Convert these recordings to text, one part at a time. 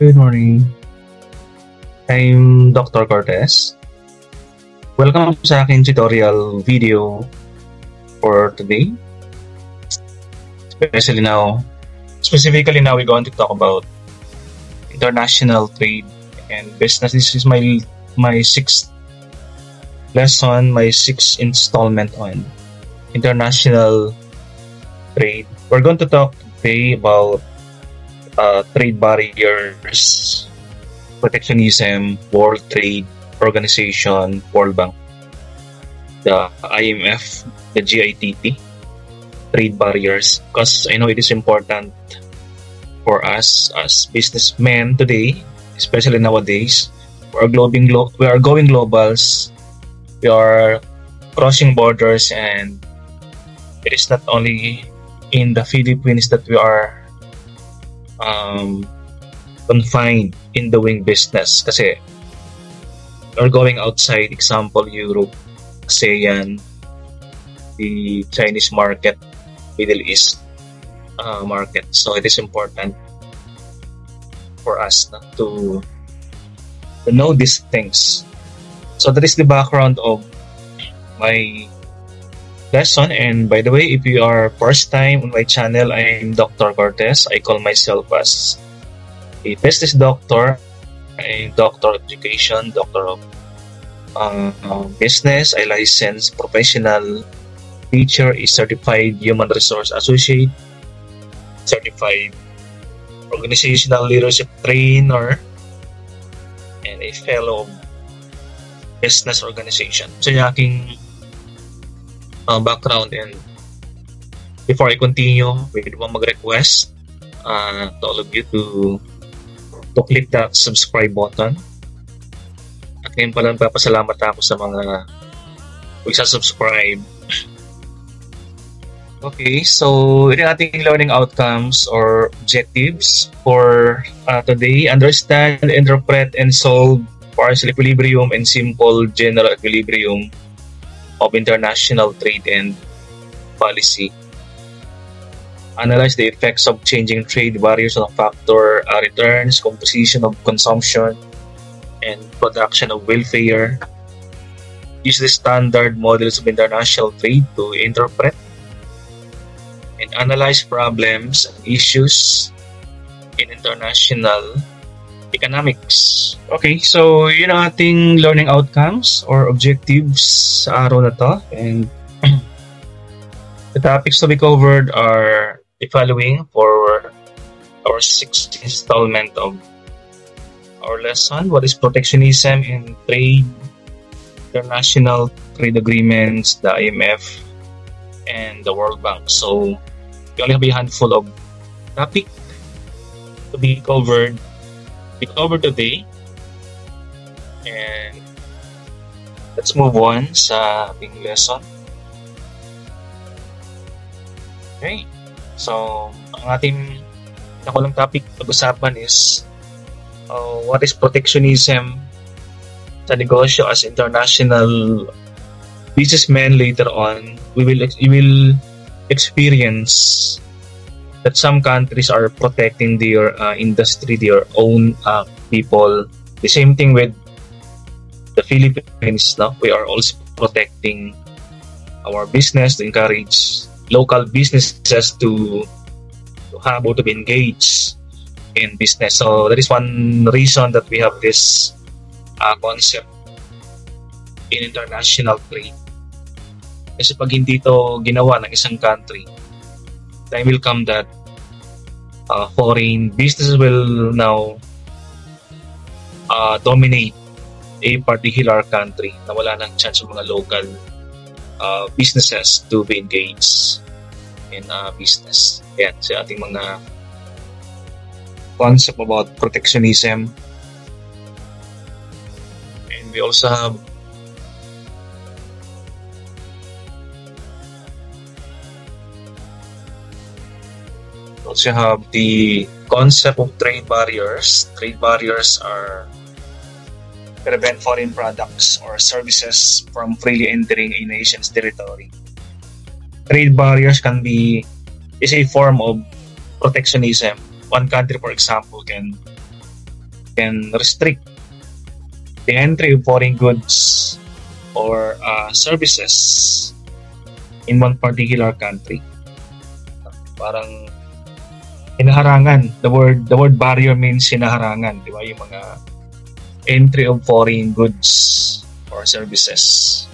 Good morning. I'm Dr. Cortez. Welcome sa aking tutorial video for today. Specifically now, we're going to talk about international trade and business. This is my sixth lesson, my sixth installment on international trade. We're going to talk today about trade barriers, protectionism, World Trade Organization, World Bank, the IMF, the GITT, trade barriers, because I know it is important for us as businessmen today, especially nowadays. We are going globals. We are crossing borders, and it is not only in the Philippines that we are confined in doing business. Kasi we're going outside, example Europe, ASEAN, the Chinese market, Middle East market. So it is important for us to know these things. So that is the background of my lesson. And by the way, if you are first time on my channel, I'm Dr. Cortez. I call myself as a business doctor, a doctor of education, doctor of business, a licensed professional teacher, a certified human resource associate, certified organizational leadership trainer, and a fellow business organization. So yung aking background. And before I continue, pwede mo mag-request to all of you to click that subscribe button. At ngayon pala papasalamat ako sa mga subscribe. Okay, so ito ating learning outcomes or objectives for today. Understand, interpret, and solve partial equilibrium and simple general equilibrium of international trade and policy. Analyze the effects of changing trade barriers on factor returns, composition of consumption, and production of welfare. Use the standard models of international trade to interpret and analyze problems and issues in international economics. Okay, so yun ang ating learning outcomes or objectives sa araw na to. And the topics to be covered are the following for our sixth installment of our lesson. What is protectionism in trade, international trade agreements, the IMF, and the World Bank. So we only have a handful of topic to be covered today. And let's move on sa ating lesson. Okay. So, ang ating nakulang topic pag-usapan is what is protectionism sa negosyo as international businessmen. Later on, we will experience that some countries are protecting their industry, their own people. The same thing with the Philippines. No? We are also protecting our business to encourage local businesses to have or to be engaged in business. So that is one reason that we have this concept in international trade. Kasi pag hindi ito ginawa ng isang country, time will come that foreign businesses will now dominate a particular country na wala nang chance ng mga local businesses to be engaged in business. Yan, sa ating mga concept about protectionism. And we also have the concept of trade barriers. Trade barriers are prevent foreign products or services from freely entering a nation's territory. Trade barriers is a form of protectionism. One country, for example, can can restrict the entry of foreign goods or services in one particular country. Parang hinaharangan. The word barrier means hinaharangan, di ba? Yung mga entry of foreign goods or services.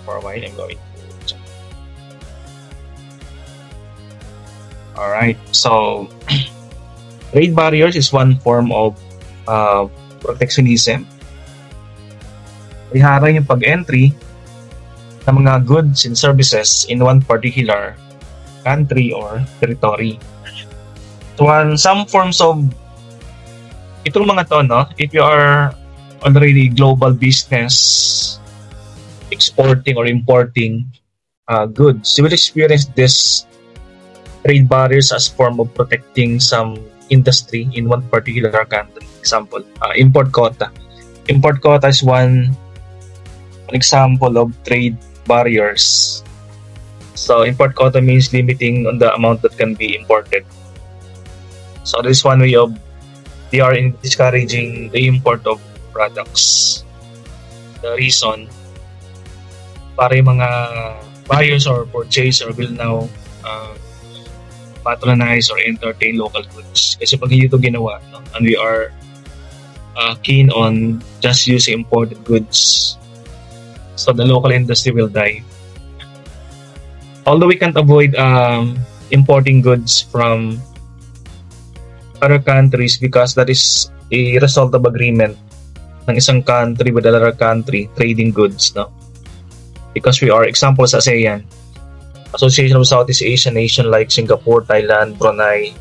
For a while, I'm going to check. Alright, so trade barriers is one form of protectionism. Iharang yung pag-entry ng mga goods and services in one particular country or territory. So, some forms of itong mga to, no? If you are already global business exporting or importing goods, you will experience this trade barriers as form of protecting some industry in one particular country. Example, import quota. Import quota is one example of trade barriers. So import quota means limiting on the amount that can be imported. So this is one way of they are discouraging the import of products. The reason para yung mga buyers or purchaser will now patronize or entertain local goods. Kasi pag hindi ito ginawa, no, and we are keen on just using imported goods, so the local industry will die. Although we can't avoid importing goods from other countries because that is a result of agreement ng isang country with another country trading goods, no? Because we are examples sa ASEAN, Association of Southeast Asian Nation like Singapore, Thailand, Brunei,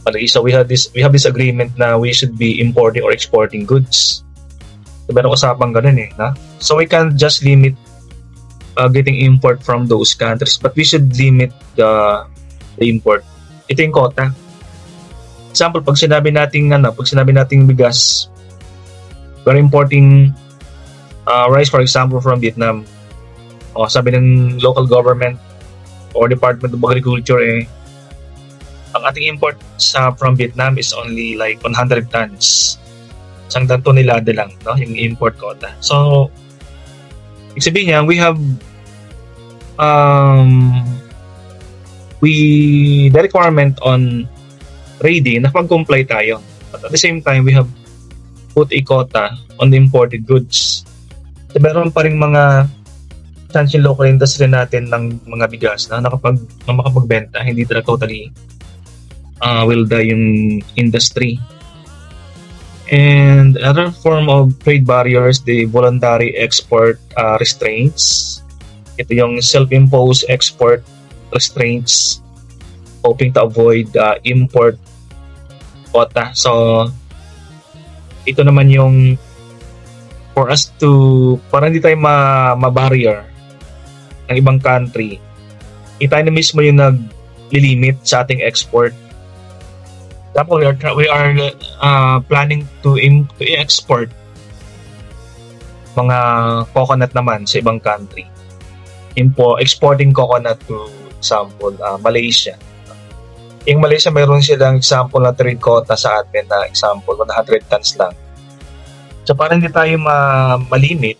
Malaysia. We have this agreement na we should be importing or exporting goods. So, meron usapang ganun eh, na? So we can't just limit getting import from those countries, but we should limit the import. Ito yung quota. Example, pag sinabi nating bigas, we're importing rice, for example, from Vietnam. O sabi ng local government or Department of Agriculture, ang ating import from Vietnam is only like 100 tons. Isang tonelada lang, no, yung import quota. So, ibig sabihin niya, we have the requirement on trading na pag-comply tayo. But at the same time, we have put a quota on the imported goods. So, meron pa rin mga chance yung local industry natin ng mga bigas na makapagbenta, hindi talaga totally will die yung industry. And another form of trade barriers, the voluntary export restraints. Ito yung self-imposed export restraints hoping to avoid import quota. So, ito naman yung for us to, para hindi tayo ma-barrier ng ibang country, tayo na mismo yung nag-limit sa ating export. Tapos we are planning to export mga coconut naman sa ibang country. Exporting coconut to example, Malaysia. Yung Malaysia, mayroon silang example na trade quota sa atin na example, 100 tons lang. So para hindi tayo malimit,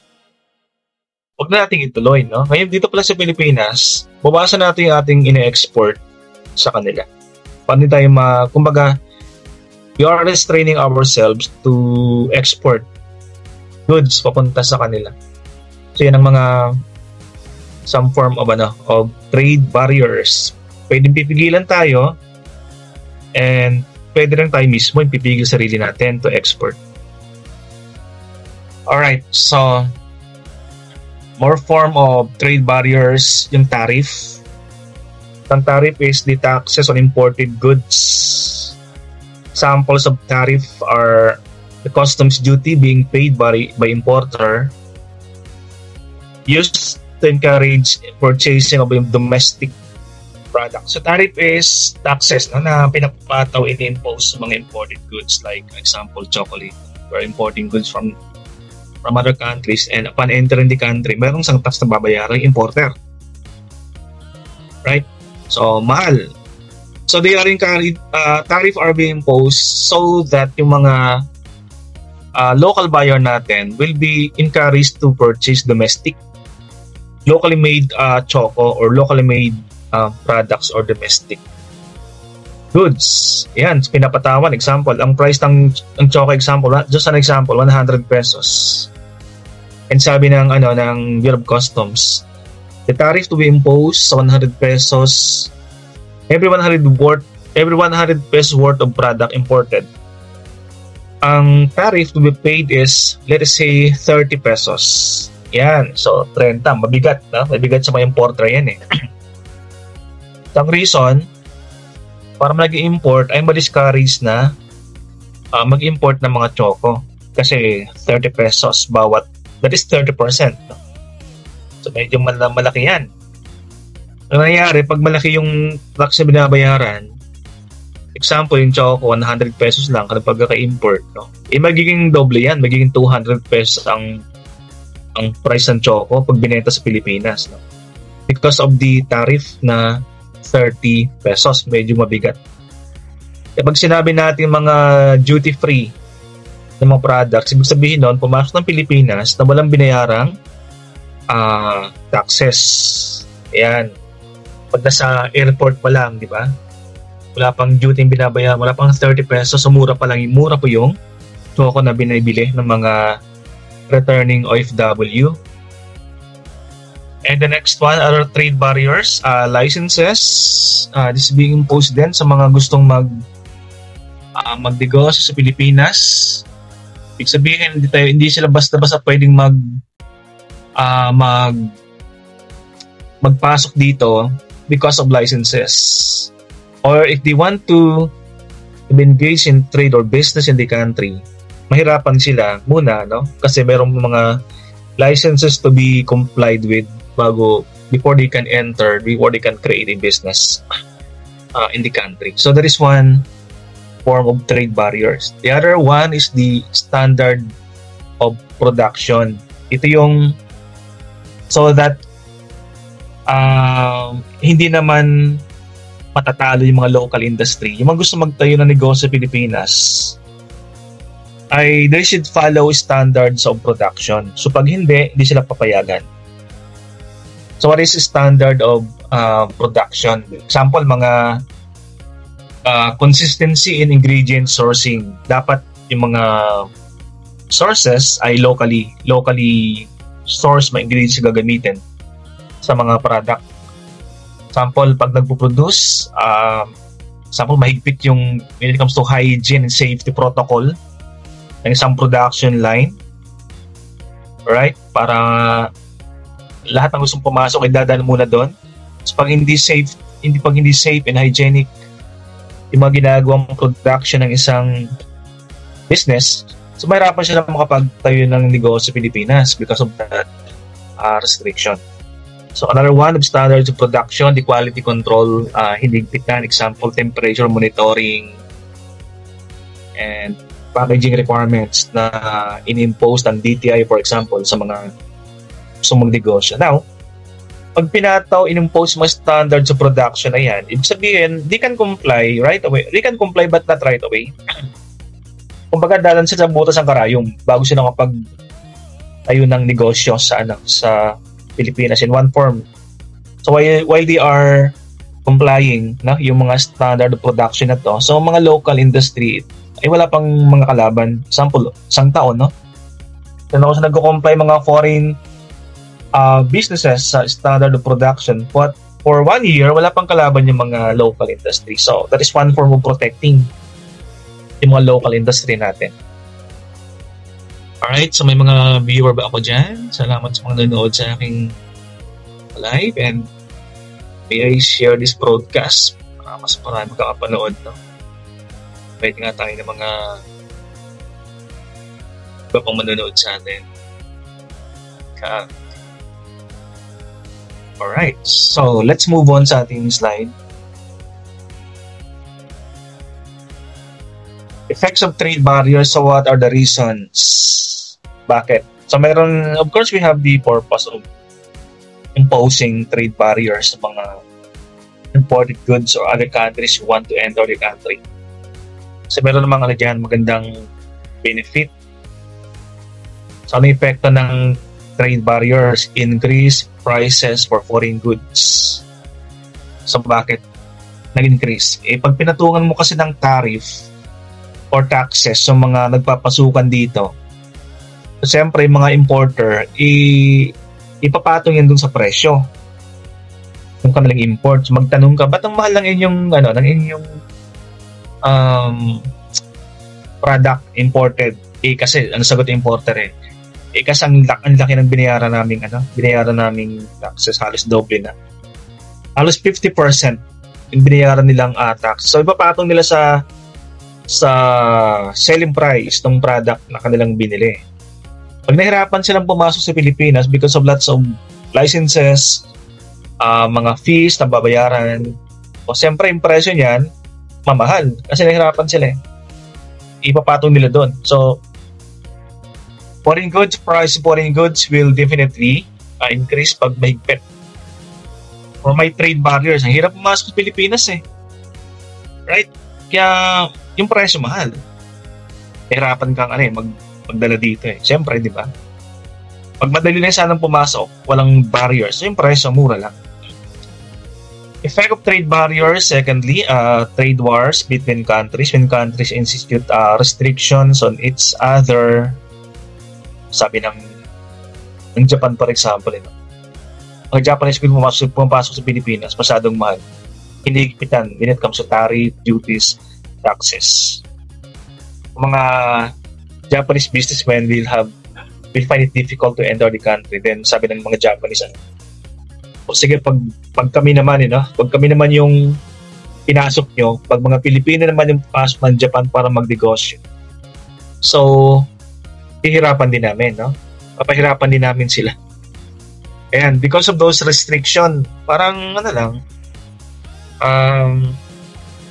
huwag na natin ituloy, no? Ngayon dito pala sa Pilipinas, babasan natin yung ating ine-export sa kanila. Para hindi tayo kumbaga, we are restraining ourselves to export goods papunta sa kanila. So yan ang mga some form of trade barriers. Pwedeng pipigilan tayo and pwede rin tayo mismo yung pipigil sarili natin to export. Alright, so more form of trade barriers, yung tariff. Ang tariff is the taxes on imported goods. Examples of tariff are the customs duty being paid by importer, used to encourage purchasing of domestic products. So tariff is taxes na pinapataw ini-impose sa mga imported goods, like example chocolate. We're importing goods from other countries, and upon entering the country, mayroong isang tax na babayaran yung importer. Right? So, mahal. So they are tariff are being imposed so that yung mga local buyer natin will be encouraged to purchase domestic, locally made choco or locally made products or domestic goods. Yan, pinapatawan. Example, ang price ng choco example, just an example, 100 pesos. And sabi ng Bureau of Customs, the tariff to be imposed sa 100 pesos every 100 pesos worth of product imported. Ang tariff to be paid is, let us say, 30 pesos. Yan. So, 30. Mabigat. No? Mabigat sa mga importer yan eh. Ang reason, para mag-import ay ma-discourage na mag-import ng mga choco. Kasi 30 pesos bawat, that is 30%. No? So, medyo malaki yan. Ang nangyayari, pag malaki yung tax na binabayaran, example, yung choco, 100 pesos lang kada pagkaka-import, no? Magiging doble yan, magiging 200 pesos ang price ng choco pag binenta sa Pilipinas, no? Because of the tariff na 30 pesos, medyo mabigat. Pag sinabi natin mga duty-free na mga products, ibig sabihin nun, pumasok ng Pilipinas na walang binayarang taxes. Ayan. Pag nasa airport pa lang, di ba? Wala pang duty yung binabayaran, wala pang 30 pesos, so mura pa lang, mura po yung choco na binibili ng mga returning OFW. And the next one, other trade barriers, licenses. This is being imposed din sa mga gustong magnegosyo sa Pilipinas. Ibig sabihin, hindi sila basta-basta pwedeng magpasok dito because of licenses. Or if they want to engage in trade or business in the country, mahirapan sila muna, no? Kasi merong mga licenses to be complied with before they can create a business in the country. So that is one form of trade barriers. The other one is the standard of production. Ito yung so that hindi naman matatalo yung mga local industry. Yung mga gusto magtayo ng negosyo sa Pilipinas ay they should follow standards of production. So pag hindi sila papayagan. So what is the standard of production? Example, mga consistency in ingredient sourcing. Dapat yung mga sources ay locally sourced mga ingredients na gagamitin sa mga product. Example, pag nagpo-produce, example, mahigpit yung when it comes to hygiene and safety protocol ng isang production line. Alright? Para lahat ng gustong pumasok ay dadaan muna doon. So pag hindi safe and hygienic yung mga ginagawang production ng isang business, so mahirapan siya na makapagtayo ng negosyo sa Pilipinas because of that restriction. So another one of standards of production, the quality control, hinigpitan, example, temperature monitoring, and packaging requirements na in-impose ng DTI, for example, sa mga gustong magnegosyo. Now, pag pinataw, in-impose mga standards of production na yan, ibig sabihin, they can comply right away. They can comply but not right away. Kumbaga, dalan sila sa butas ng karayom bago sila tayo ng negosyo sa Pilipinas in one form. So while they are complying yung mga standard of production na to, so mga local industry ay wala pang mga kalaban. Example, isang taon, no? Then ako sa nagko-comply mga foreign businesses sa standard of production, but for 1 year wala pang kalaban yung mga local industry. So that is one form of protecting yung mga local industry natin. Alright, so may mga viewer ba ako dyan? Salamat sa mga nanonood sa aking live, and may I share this broadcast para mas marami makakapanood, no? Pwede nga tayo ng mga iba pang manonood sa atin. Alright, so let's move on sa ating slide. Effects of trade barriers. So what are the reasons? Bakit? So meron, of course, we have the purpose of imposing trade barriers sa mga imported goods or other countries who want to enter the country. So meron namang dyan, magandang benefit. So ano yung epekto ng trade barriers? Increase prices for foreign goods. So bakit nag-increase? Pag pinatungan mo kasi ng tariff or taxes sa mga nagpapasukan dito, so siyempre yung mga importer, ipapatong yan dun sa presyo kung kanilang import. So magtanong ka, ba't ang mahal ng inyong product imported? Kasi ang sagot ng importer kasi ang laki ng binayaran naming taxes, halos doble na. Halos 50% yung binayaran nilang tax. So ipapatong nila sa selling price ng product na kanilang binili. Pag nahirapan silang pumasok sa Pilipinas because of lots of licenses, mga fees na babayaran, o siyempre yung presyo niyan mamahal kasi nahirapan sila ipapatong nila doon. So foreign goods will definitely increase pag mahigpit or may trade barriers. Ang hirap pumasok sa Pilipinas right? Kaya yung presyo mahal, hirapan kang magdala dito siyempre, di ba? Pag madali na sanang pumasok, walang barriers, so yung presyo mura lang. Effect of trade barriers, secondly, trade wars between countries. When countries institute restrictions on each other, sabi ng Japan, for example, ang Japanese kung pumapasok sa Pilipinas, masyadong mahal. Hinihigpitan when it comes to tariff, duties, taxes. Mga Japanese businessmen will find it difficult to enter the country. Then sabi ng mga Japanese, sige, pag kami naman pag kami naman yung pinasok nyo, pag mga Pilipino naman yung pasok ng Japan para magnegosyo, so hihirapan din namin, papahirapan din namin sila. And because of those restriction, parang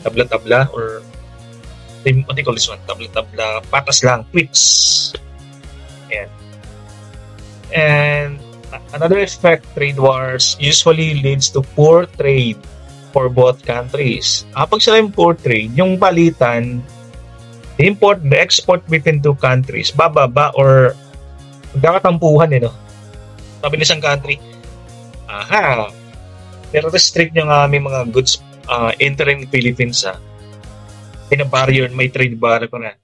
tabla-tabla, or what do you call this one? Tabla-tabla, patas lang, tweets. And another effect, trade wars usually leads to poor trade for both countries. Pag sila yung poor trade, yung palitan, the export between two countries, bababa or magkakatampuhan Sabi ng isang country, pero restrict nyo nga aming mga goods entering the Philippines barrier, may trade barrier pa na.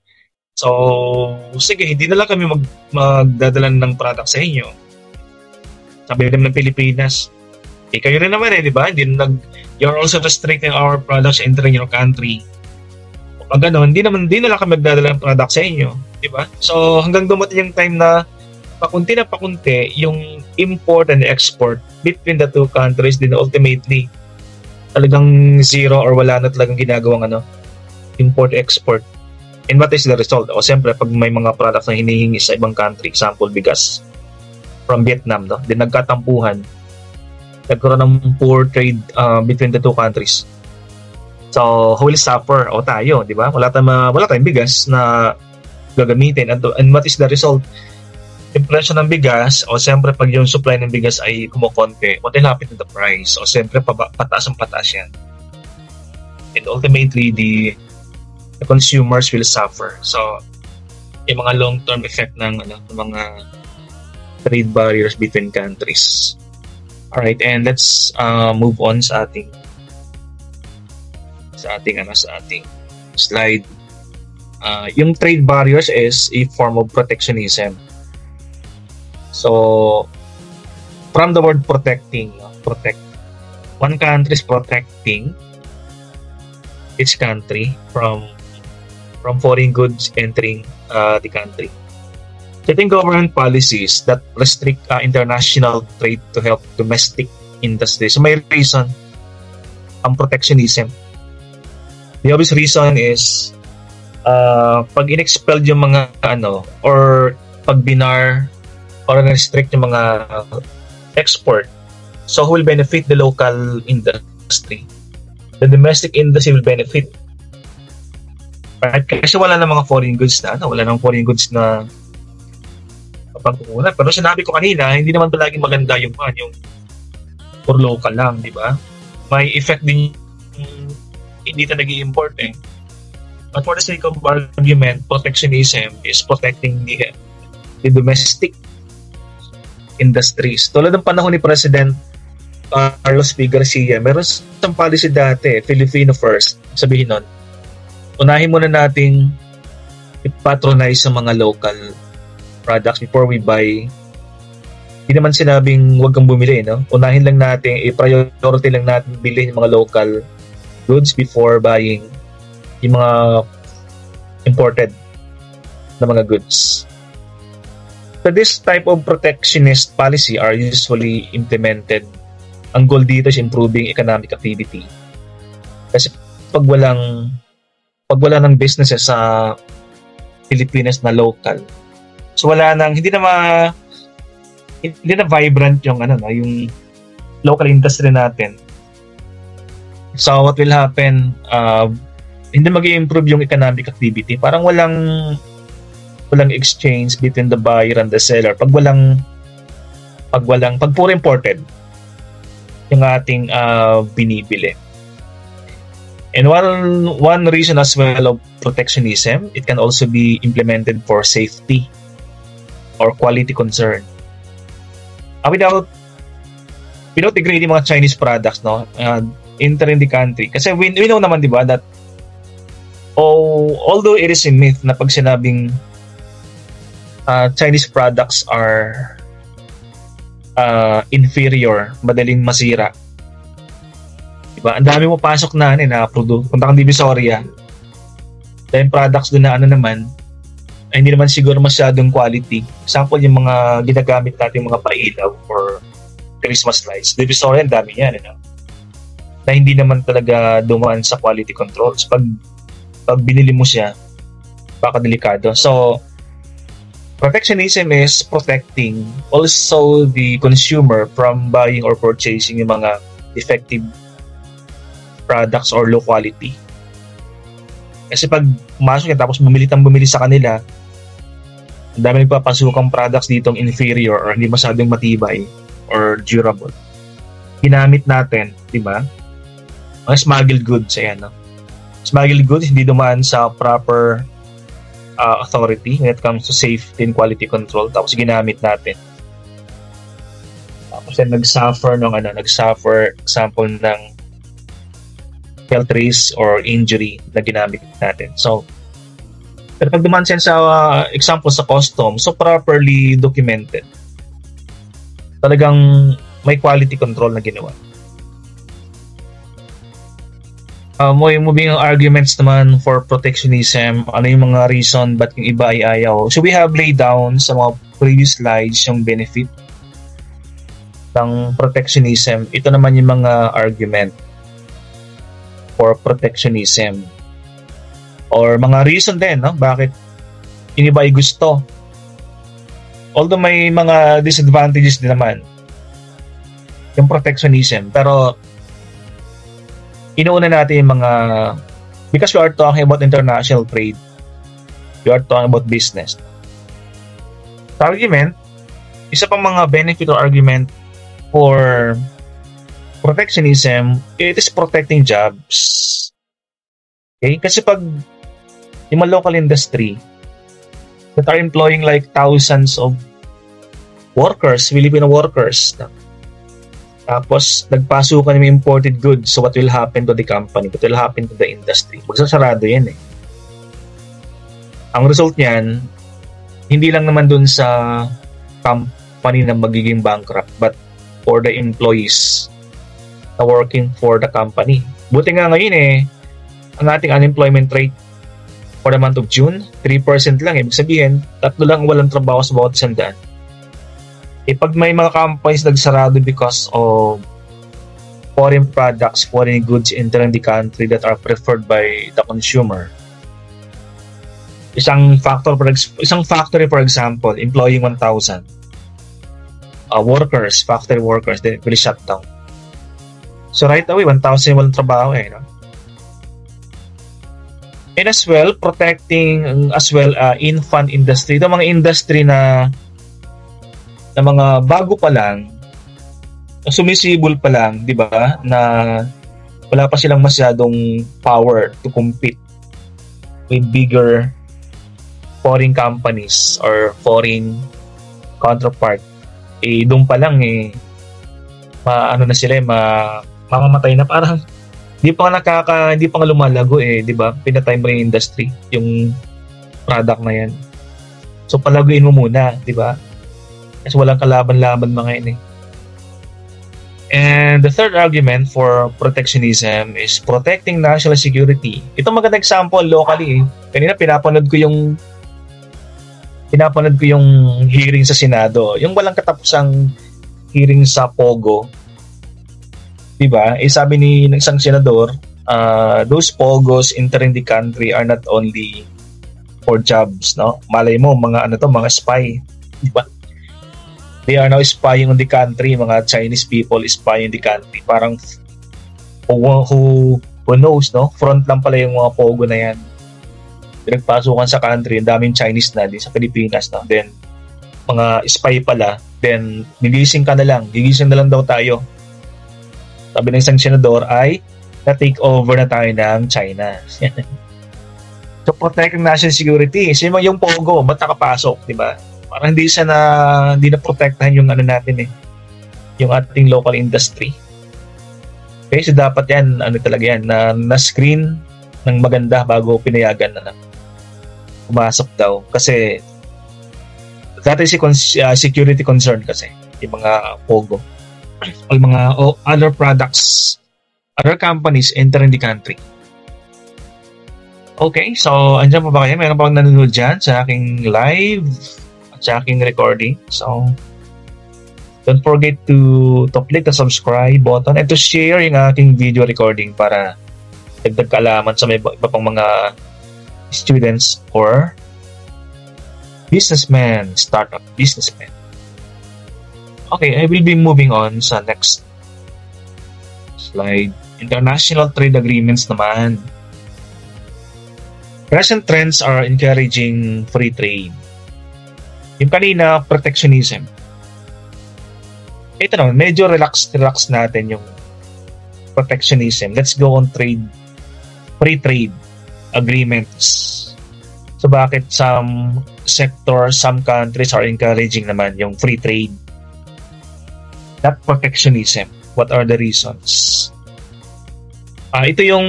So, sige, hindi na lang kami magdadala ng product sa inyo. Sabi naman ng Pilipinas, kayo rin naman di ba? You're also restricting our products entering your country. Pag gano'n, hindi na lang kami magdadala ng product sa inyo, di ba? So, hanggang dumating yung time na pakunti yung import and export between the two countries, din ultimately talagang zero or wala na talagang ginagawang import-export. And what is the result? O siyempre, pag may mga products na hinihingi sa ibang country, example, bigas from Vietnam, din nagkatampuhan, nagkaroon ng poor trade between the two countries. So, who will suffer? O tayo, di ba? Wala tayong bigas na gagamitin. And what is the result? Yung presyo ng bigas, o siyempre pag yung supply ng bigas ay kumukonti, what will happen to the price? O siyempre pataas yan. And ultimately, the consumers will suffer. So, yung mga long-term effect ng mga trade barriers between countries. Alright, and let's move on sa ating slide. Yung trade barriers is a form of protectionism. So, from the word protecting, protect. One country is protecting its country from foreign goods entering the country. Setting government policies that restrict international trade to help domestic industry. So may reason ang protectionism. The obvious reason is pag in-expel yung mga or pag binar or restrict yung mga export, so who will benefit? The local industry. The domestic industry will benefit. Right? Kasi wala na mga foreign goods na pangkukunan. Pero sinabi ko kanina, hindi naman palaging maganda yung for local lang, di ba? may effect din yung hindi na nag-i-import eh. But for the sake of argument, protectionism is protecting the domestic industries. Tulad ng panahon ni President Carlos P. Garcia, meron isang policy dati, Filipino first. Sabihin nun, unahin muna nating i-patronize sa mga local products before we buy. Hindi naman sinabing huwag kang bumili, no? Unahin lang natin, i-priority lang natin bilhin yung mga local goods before buying yung mga imported na mga goods. So this type of protectionist policy are usually implemented. Ang goal dito is improving economic activity. Kasi pag wala ng businesses sa Pilipinas na local, so hindi na vibrant yung yung local industry natin. So what will happen, hindi mag-i-improve yung economic activity. Parang walang exchange between the buyer and the seller. Pag puro imported yung ating binibili. And one reason as well of protectionism, it can also be implemented for safety or quality concern. Without degrading mga Chinese products, no, entering the country. Kasi we know naman, di ba, that although it is a myth na pag sinabing Chinese products are inferior, madaling masira. Diba? Ang dami mo pasok na produkto. Punta kang Divisoria, dahil products doon na naman, ay hindi naman siguro masyadong quality. Example, yung mga ginagamit natin, mga pailaw or Christmas lights. Divisoria, ang dami yan. Na hindi naman talaga dumaan sa quality controls. Pag binili mo siya, baka delikado. So, protectionism is protecting also the consumer from buying or purchasing yung mga defective products or low quality. Kasi pag pumasok yan tapos bumili sa kanila, ang dami nagpapasukang products ditong inferior or hindi masyadong matibay or durable. Ginamit natin, di ba? Mga smuggled goods, ayan, no? Smuggled goods hindi dumaan sa proper authority when it comes to safety and quality control, tapos ginamit natin. Tapos yan nag-suffer example ng health risk or injury na ginamit natin. So, pero pag dumaan siya sa example sa custom, so properly documented. Talagang may quality control na ginawa. Moving ang arguments naman for protectionism, ano yung mga reason ba't yung iba ay ayaw. So we have laid down sa mga previous slides yung benefit ng protectionism. Ito naman yung mga argument for protectionism or mga reason din, no? Bakit yung iba ay gusto. Although may mga disadvantages din naman yung protectionism, pero inuuna natin yung mga, because we are talking about international trade, we are talking about business. Sa argument, isa pang mga benefit or argument for protectionism, it is protecting jobs. Okay? Kasi pag yung mga local industry that are employing like thousands of workers, Filipino workers, tapos nagpasukan yung imported goods, so what will happen to the company? What will happen to the industry? Magsasarado yan eh. Ang result niyan, hindi lang naman dun sa company na magiging bankrupt, but for the employees na working for the company. Buti nga ngayon ang ating unemployment rate for the month of June, 3% lang. Ibig sabihin, 3 lang walang trabaho sa bawat 100. Pag may mga companies nagsarado because of foreign products, foreign goods entering the country that are preferred by the consumer, isang factory for example, employing 1,000 factory workers, they will shut down. So right away, 1,000 walang trabaho no? And as well, protecting infant industry. Ito mga industry na mga bago pa lang, sumisibol pa lang, di ba, na wala pa silang masyadong power to compete with bigger foreign companies or foreign counterpart. Doon pa lang na sila mamamatay na, parang hindi pa nga lumalago 'di ba? Pinatay mo yung industry, yung product na yan. So palaguin mo muna, 'di ba? Kasi walang kalaban-laban mga yun And the third argument for protectionism is protecting national security. Ito magandang example locally. Kanina pinapanood ko yung hearing sa Senado, yung walang katapusang hearing sa Pogo. Diba? Sabi ng isang senador, those Pogos entering the country are not only for jobs, no? Malay mo, mga spy. Diba? They are now spying on the country, mga Chinese people spying on the country. Parang who knows, no? Front lang pala yung mga Pogo na yan. Pinagpasukan sa country, ang daming Chinese na din sa Pilipinas, no? Then, mga spy pala, then gigising na lang daw tayo. Sabi ng isang senador ay na-take over na tayo ng China. So, protecting national security. Yung Pogo, ba't nakapasok, di ba? Parang hindi na protektahan yung natin yung ating local industry. Okay, so dapat yan, talaga yan, na-screen ng maganda bago pinayagan na pumasok daw. Kasi, that is security concern kasi, yung mga Pogo. O yung mga other products, other companies entering the country. Okay, so andyan pa ba kayo? Meron pa akong nanonood dyan sa aking live at sa aking recording. So, don't forget to click the subscribe button and to share yung aking video recording para dagdag kaalaman sa may iba pang mga students or startup businessmen. Okay, I will be moving on sa next slide. International trade agreements naman. Present trends are encouraging free trade. Yung kanina, protectionism. Ito naman, medyo relax natin yung protectionism. Let's go on free trade agreements. So bakit some sectors, some countries are encouraging naman yung free trade? Not protectionism. What are the reasons? Ito yung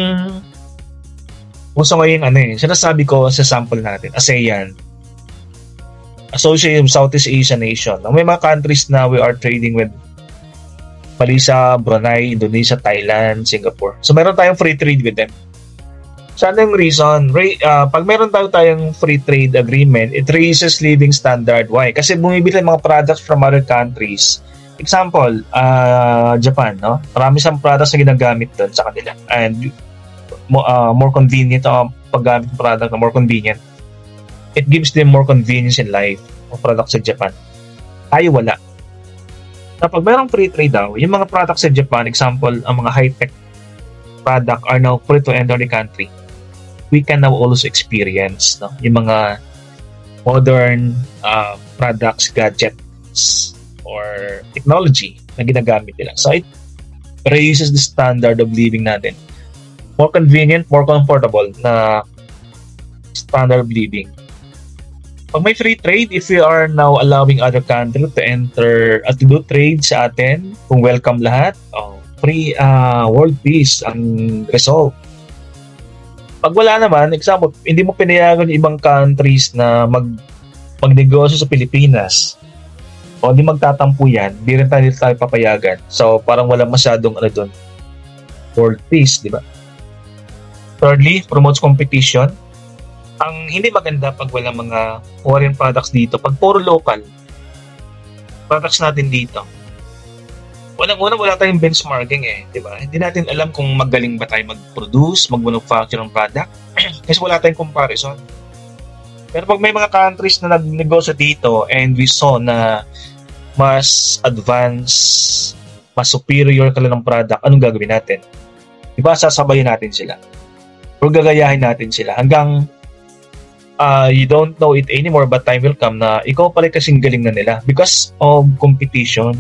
uso ngayon sinasabi ko sa sample natin, ASEAN, Association of Southeast Asian Nation. May mga countries na we are trading with, Malaysia, Brunei, Indonesia, Thailand, Singapore. So meron tayong free trade with them. So ano yung reason? Pag meron tayong free trade agreement, it raises living standard. Why? Kasi bumibili mga products from other countries. Example, Japan, no? Marami siyang products na ginagamit doon sa kanila. And more convenient paggamit ng product na more convenient. It gives them more convenience in life of products sa Japan. Tayo wala. Kapag mayroong free trade daw, yung mga products sa Japan, example, ang mga high-tech product are now free to enter the country. We can now also experience yung mga modern products, gadgets, or technology na ginagamit nila. So it raises the standard of living natin. More convenient, more comfortable na standard of living. Pag may free trade, if we are now allowing other countries to enter at to do trade sa atin, kung welcome lahat, free world peace ang result. Pag wala naman, example, hindi mo pinayagan yung ibang countries na magnegosyo sa Pilipinas, o hindi magtatampo yan, di rin tayo papayagan. So, parang wala masyadong doon. World peace, di ba? Thirdly, promotes competition. Ang hindi maganda pag wala mga foreign products dito, pag puro local products natin dito, unang-una wala tayong benchmarking di ba? Hindi natin alam kung magaling ba tayo mag-produce, mag-manufacture ng product kasi wala tayong comparison. Pero pag may mga countries na nagnegosyo dito and we saw na mas advanced, mas superior kanilang product, anong gagawin natin? Diba, sasabayin natin sila o gagayahin natin sila hanggang you don't know it anymore, but time will come na ikaw pala kasing galing na nila because of competition.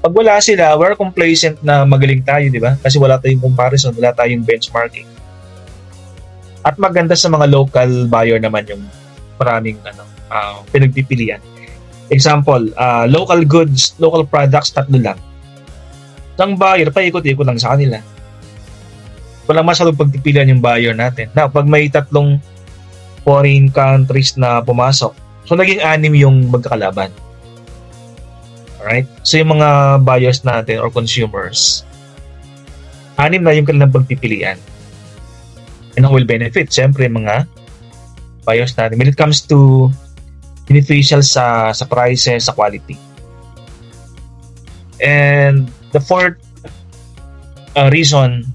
Pag wala sila, we're complacent na magaling tayo, di ba? Kasi wala tayong comparison, wala tayong benchmarking. At maganda sa mga local buyer naman yung maraming pinagpipilian. Example, local goods, local products, tatlo lang. Ang buyer, paikot-ikot lang sa kanila. Walang masyadong pagpipilian yung buyer natin. Now, pag may tatlong foreign countries na pumasok, so naging 6 yung magkakalaban. Alright? So yung mga buyers natin or consumers, 6 na yung kanilang pagpipilian. And who will benefit? Siyempre, mga buyers natin. When it comes to beneficial sa prices, sa quality. And the fourth reason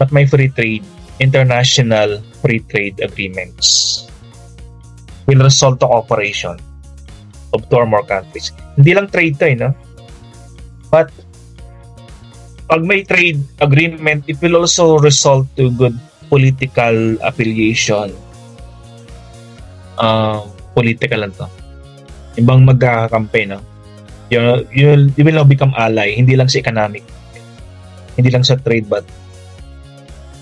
that may free trade, international free trade agreements will result to cooperation of 2 or more countries. Hindi lang trade to, no? But pag may trade agreement, it will also result to good political affiliation. Political lang to. Ibang magkakakampi, no? You will now become ally, hindi lang sa economic, hindi lang sa trade, but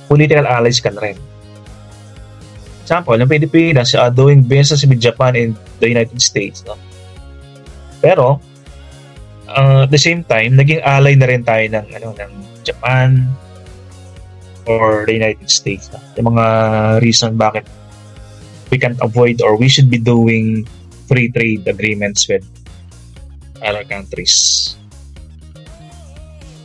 political allies kan rin. Example, ng Pilipinas doing business with Japan and the United States, no? Pero at the same time, naging ally na rin tayo ng Japan or the United States, no? Yung mga reason bakit we can't avoid or we should be doing free trade agreements with other countries.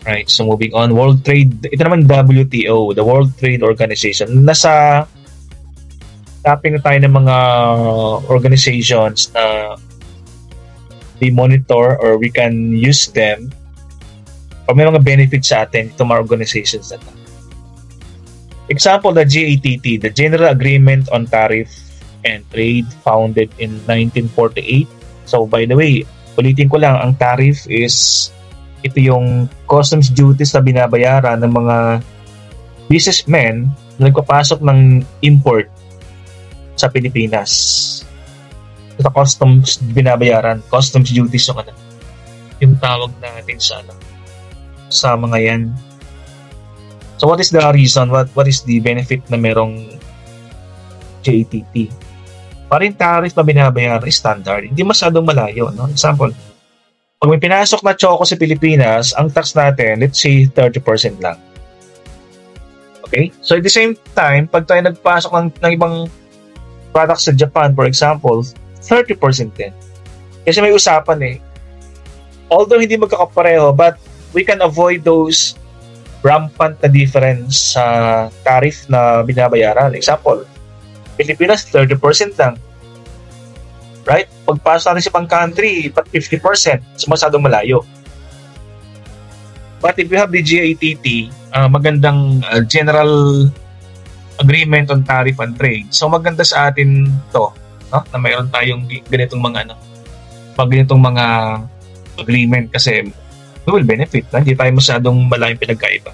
Right, so moving on, World Trade, ito naman WTO, the World Trade Organization. Nasa tapping na tayo ng mga organizations na we monitor or we can use them or may mga benefits sa atin itong mga organizations na ito. Example, the GATT, the General Agreement on Tariff and Trade, founded in 1948. So by the way, ulitin ko lang, ang tariff is ito yung customs duties na binabayaran ng mga businessmen na nagpapasok ng import sa Pilipinas. Ito customs binabayaran, customs duties yung tawag natin sa mga yan. So what is the reason? What is the benefit na merong JTT? Parang tariff na binabayaran standard, hindi masyadong malayo, no? Example, pag may pinasok na choco sa Pilipinas, ang tax natin, let's say 30% lang. Okay? So at the same time, pag tayo nagpasok ng ibang products sa Japan, for example, 30% din. Kasi may usapan although hindi magkakapareho, but we can avoid those rampant na difference sa tariff na binabayaran. Example, Pilipinas, 30% lang. Right? Pagpasok natin sa pang country, 50%. So, masyadong malayo. But if you have the GATT, magandang general agreement on tariff and trade. So, maganda sa atin to, no? Na mayroon tayong ganitong mga agreement kasi we will benefit. No? Hindi tayo masyadong malayong pinagkaiba.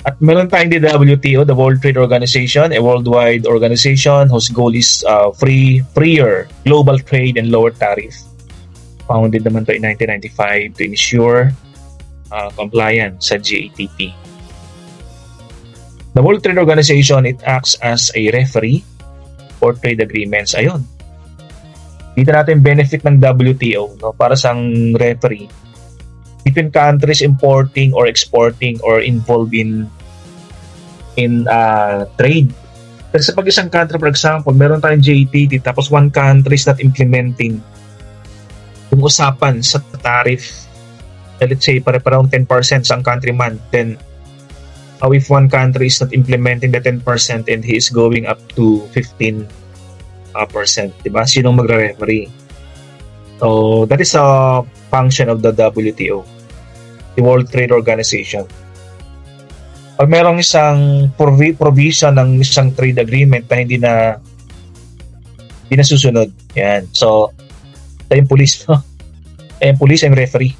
At meron tayong the WTO, the World Trade Organization, a worldwide organization whose goal is freer global trade and lower tariff. Founded naman to in 1995 to ensure compliance sa GATT. The World Trade Organization, it acts as a referee for trade agreements. Ayun. Dito natin benefit ng WTO, no, para sang referee between countries importing or exporting or involved in trade. Kasi pag isang country, for example, meron tayong JTT tapos one country is not implementing yung usapan sa tariff, let's say pare-parang 10% sa ang country man, then if one country is not implementing the 10% and he is going up to 15%, diba? Sinong magre-referee? So that is a function of the WTO, the World Trade Organization. Pag merong isang provision ng isang trade agreement na hindi na susunod, yan. So, tayo yung police, no? Yung police and referee.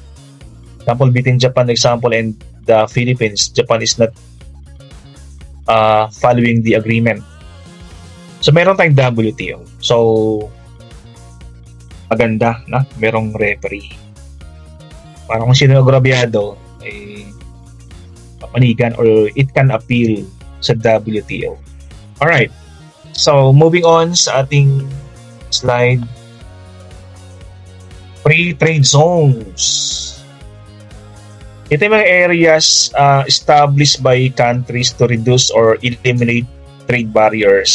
Example, between Japan, example, and the Philippines, Japan is not following the agreement. So, meron tayong WTO. So, maganda na merong referee. Para kung sino agrabyado, ay papanigan or it can appeal sa WTO. Alright. So, moving on sa ating slide. Free trade zones. Ito yung mga areas established by countries to reduce or eliminate trade barriers.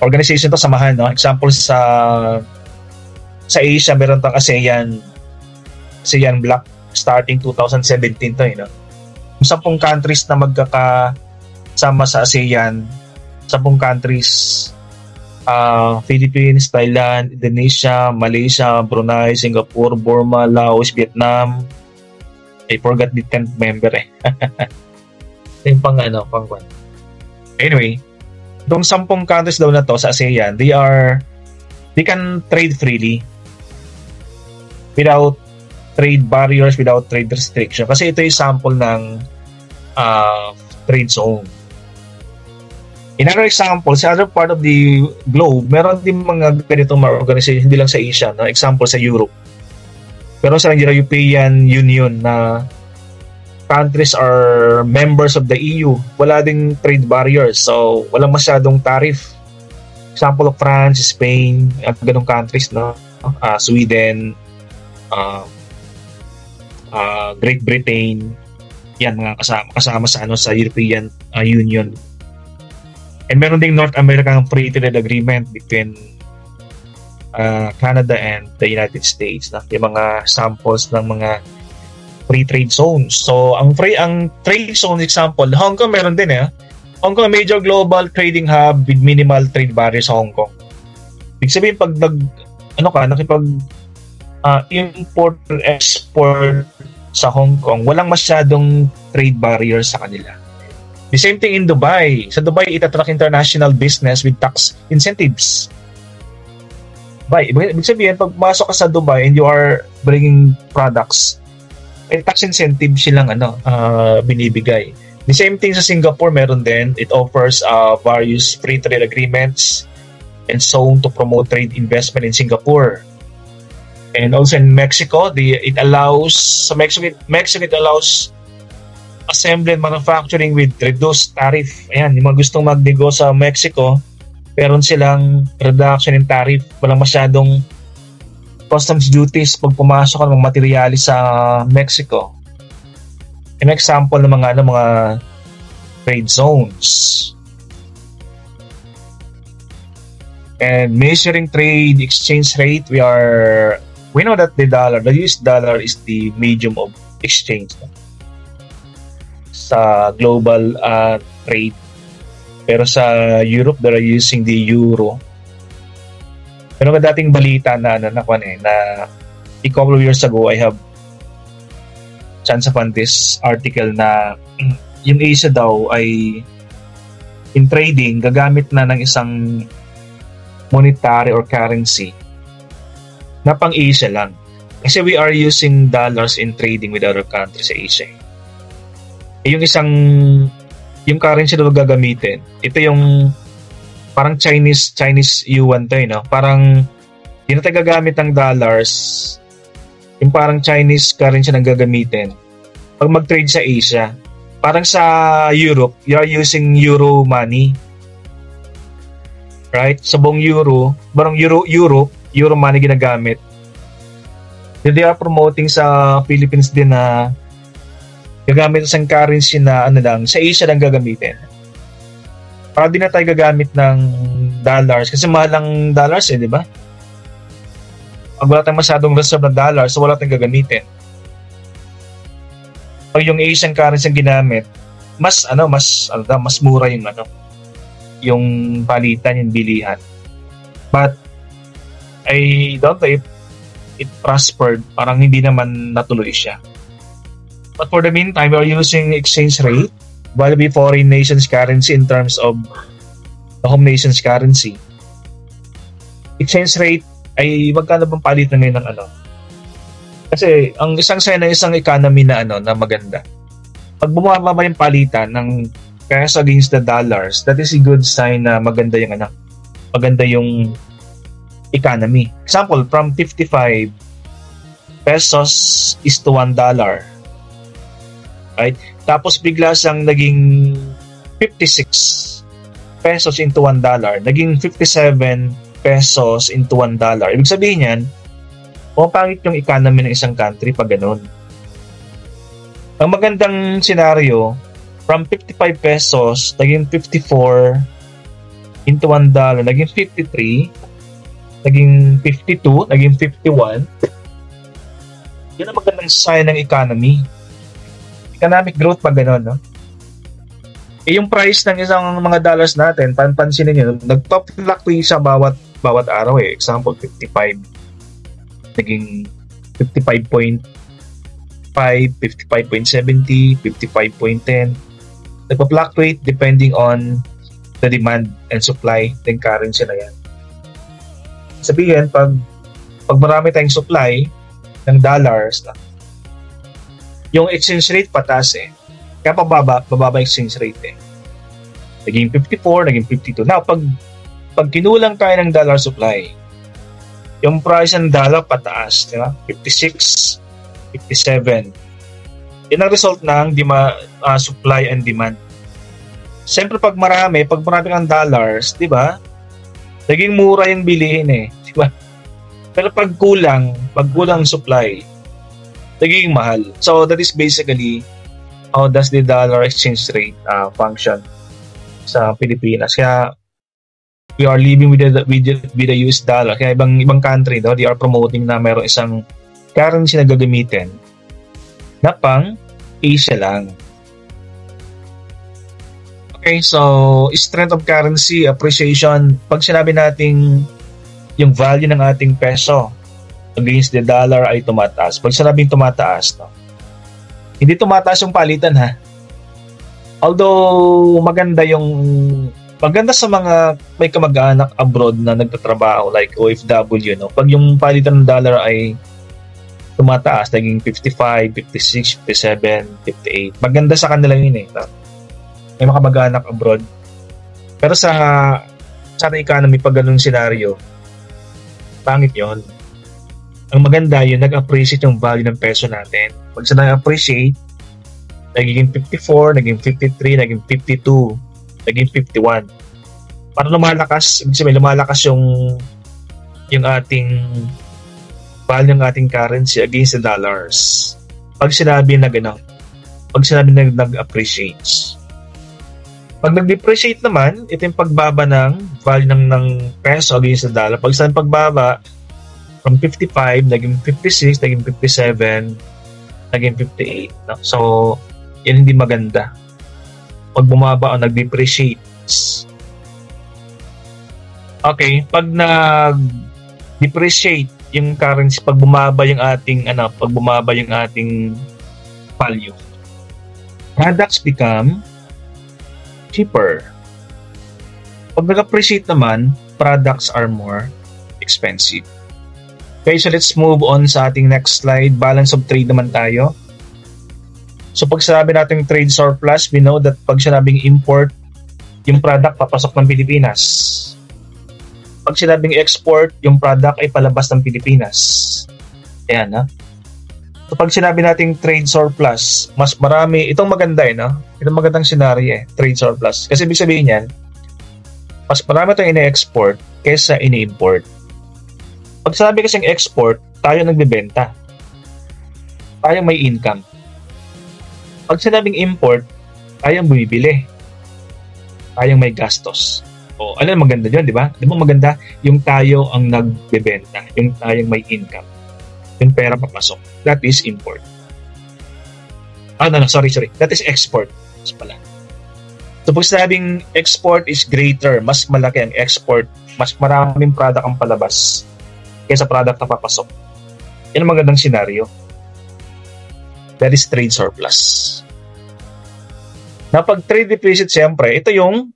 Organization to, samahan, no? Example sa Asia, meron tang ASEAN Bloc starting 2017 to, no? 10 countries na magkakasama sa ASEAN, 10 countries, Philippines, Thailand, Indonesia, Malaysia, Brunei, Singapore, Burma, Laos, Vietnam. I forgot the 10th member eh. Yung pang. Anyway, itong 10 countries daw na to sa ASEAN, they can trade freely without trade barriers, without trade restriction. Kasi ito yung sample ng trade zone. In other example, sa other part of the globe, meron din mga ganitong mga organization, hindi lang sa Asia, no? Example sa Europe. Pero sa European Union na countries are members of the EU, wala ding trade barriers. So, walang masyadong tariff. Example of France, Spain, at ganong countries, no? Sweden, Great Britain, yan mga kasama sa European Union. And meron ding North American Free Trade Agreement between Canada and the United States, na yung mga samples ng mga free trade zones. So ang trade zone example, Hong Kong meron din Hong Kong, major global trading hub with minimal trade barriers sa Hong Kong. Ibig sabihin pag nakipag import or export sa Hong Kong, walang masyadong trade barriers sa kanila. The same thing in Dubai. Sa Dubai, it attract international business with tax incentives. Ibig sabihin, pag masok ka sa Dubai and you are bringing products, tax incentive silang binibigay. The same thing sa Singapore, meron din. It offers various free trade agreements and so on to promote trade investment in Singapore. And also in Mexico, it allows assembly and manufacturing with reduced tariff. Ayan, yung mga gustong magnego sa Mexico, meron silang reduction in tariff. Walang masyadong customs duties pag pumasok ka ng mga materyales sa Mexico. An example ng mga trade zones. And measuring trade exchange rate, we know that the US dollar is the medium of exchange sa global trade. Pero sa Europe, they're using the euro. Pero dating balita na a couple of years ago, I have chance upon this article na yung Asia daw ay in trading, gagamit na ng isang monetary or currency na pang Asia lang. Kasi we are using dollars in trading with other countries sa Asia. Yung currency na gagamitin, ito yung parang Chinese yuan to, parang hindi na tayo gagamit ng dollars, yung parang Chinese currency na gagamitin pag mag-trade sa Asia. Parang sa Europe, you are using euro money, right? Sa buong parang euro money ginagamit. They are promoting sa Philippines din na gagamit sa currency na sa Asia lang gagamitin. Para di na tayo gagamit ng dollars kasi mahal ang dollars di ba? Pag wala tayong masyadong reserve ng dollars, so wala tayong gagamitin. Pag yung Asian currency ang ginamit, mas mura yung palitan, yung bilihan. But I don't know if it prospered, parang hindi naman natuloy siya. But for the meantime, we are using exchange rate, while be foreign nation's currency in terms of the home nation's currency. Exchange rate ay magkano bang palitan ngayon ng Kasi ang isang sign ng isang economy na maganda. Pag bumababa yung palitan ng peso against the dollars, that is a good sign na maganda yung economy. Example, from 55 pesos is to $1. Right? Tapos bigla siyang naging 56 pesos into $1. Naging 57 pesos into $1. Ibig sabihin yan, pumapangit yung economy ng isang country pag ganun. Ang magandang senaryo, from 55 pesos, naging 54 into $1, naging 53, naging 52, naging 51. Yan ang magandang sign ng economy. Economic growth pag gano'n, no? Yung price ng isang mga dollars natin, pansinin nyo, nagpa-fluctuate siya bawat araw eh. Example, 55. Naging 55.5, 55.70, 55.10. Nagpa-fluctuate depending on the demand and supply ng currency na yan. Sabihin, pag marami tayong supply ng dollars, yung exchange rate pataas eh. Kaya bababa exchange rate eh. Naging 54, naging 52. Now, pag kinulang tayo ng dollar supply, yung price ng dollar pataas, di ba? 56, 57. Yan ang result ng supply and demand. Siyempre pag marami kang dollars, di ba? Naging mura yung bilihin eh, di ba? Pero pag kulang supply, naging mahal. So that is basically how does the dollar exchange rate function sa Pilipinas. Kaya we are living with the US dollar. Kaya ibang country, no, they are promoting na mayroong isang currency na gagamitin na pang Asia lang. Okay, so strength of currency, appreciation. Pag sinabi nating yung value ng ating peso against the dollar ay tumataas. Pag sinabing tumataas, no, hindi tumataas yung palitan ha. Although maganda sa mga may kamag-anak abroad na nagtatrabaho like OFW, no, pag yung palitan ng dollar ay tumataas, naging 55, 56, 57, 58. Maganda sa kanila yun eh. May mga kamag-anak abroad. Pero sa economy, pag ganun senaryo, pangit yun. Ang maganda yun, nag-appreciate yung value ng peso natin. Pag sa nag-appreciate, naging 54, naging 53, naging 52, naging 51. Para lumalakas, ibig sabihin, lumalakas yung ating value ng ating currency against the dollars. Pag sinabi na gano'n, pag sinabi na nag-appreciates. Pag nag-depreciate naman, ito yung pagbaba ng value ng peso against the dollar. Pag sinabi pagbaba, from 55, naging 56, naging 57, naging 58. No? So, yan hindi maganda. Pag bumaba o nag-depreciate. Okay, pag nag-depreciate yung currency, pag bumaba yung ating value, products become cheaper. Pag nag-appreciate naman, products are more expensive. Okay, so let's move on sa ating next slide. Balance of trade naman tayo. So pag sinabi natin trade surplus, we know that pag sinabing import, yung product papasok ng Pilipinas. Pag sinabing export, yung product ay palabas ng Pilipinas. Ayan, ha? So pag sinabi nating trade surplus, mas marami, itong maganda no? Itong magandang senaryo trade surplus. Kasi ibig sabihin yan, mas marami itong ini-export kaysa ini-import. Pag sinabi kasing export, tayo nagbebenta. Tayo may income. Pag sinabing import, tayong bumibili. Tayong may gastos. O, ano maganda dyan, di ba? Di ba maganda yung tayo ang nagbebenta, yung tayong may income. Yung pera papasok. That is import. Sorry. That is export. Mas pala. So pag sabing export is greater, mas malaki ang export, mas maraming product ang palabas kaysa product na papasok. Yan ang magandang senaryo. That is trade surplus. Na pag trade deficit, siyempre, ito yung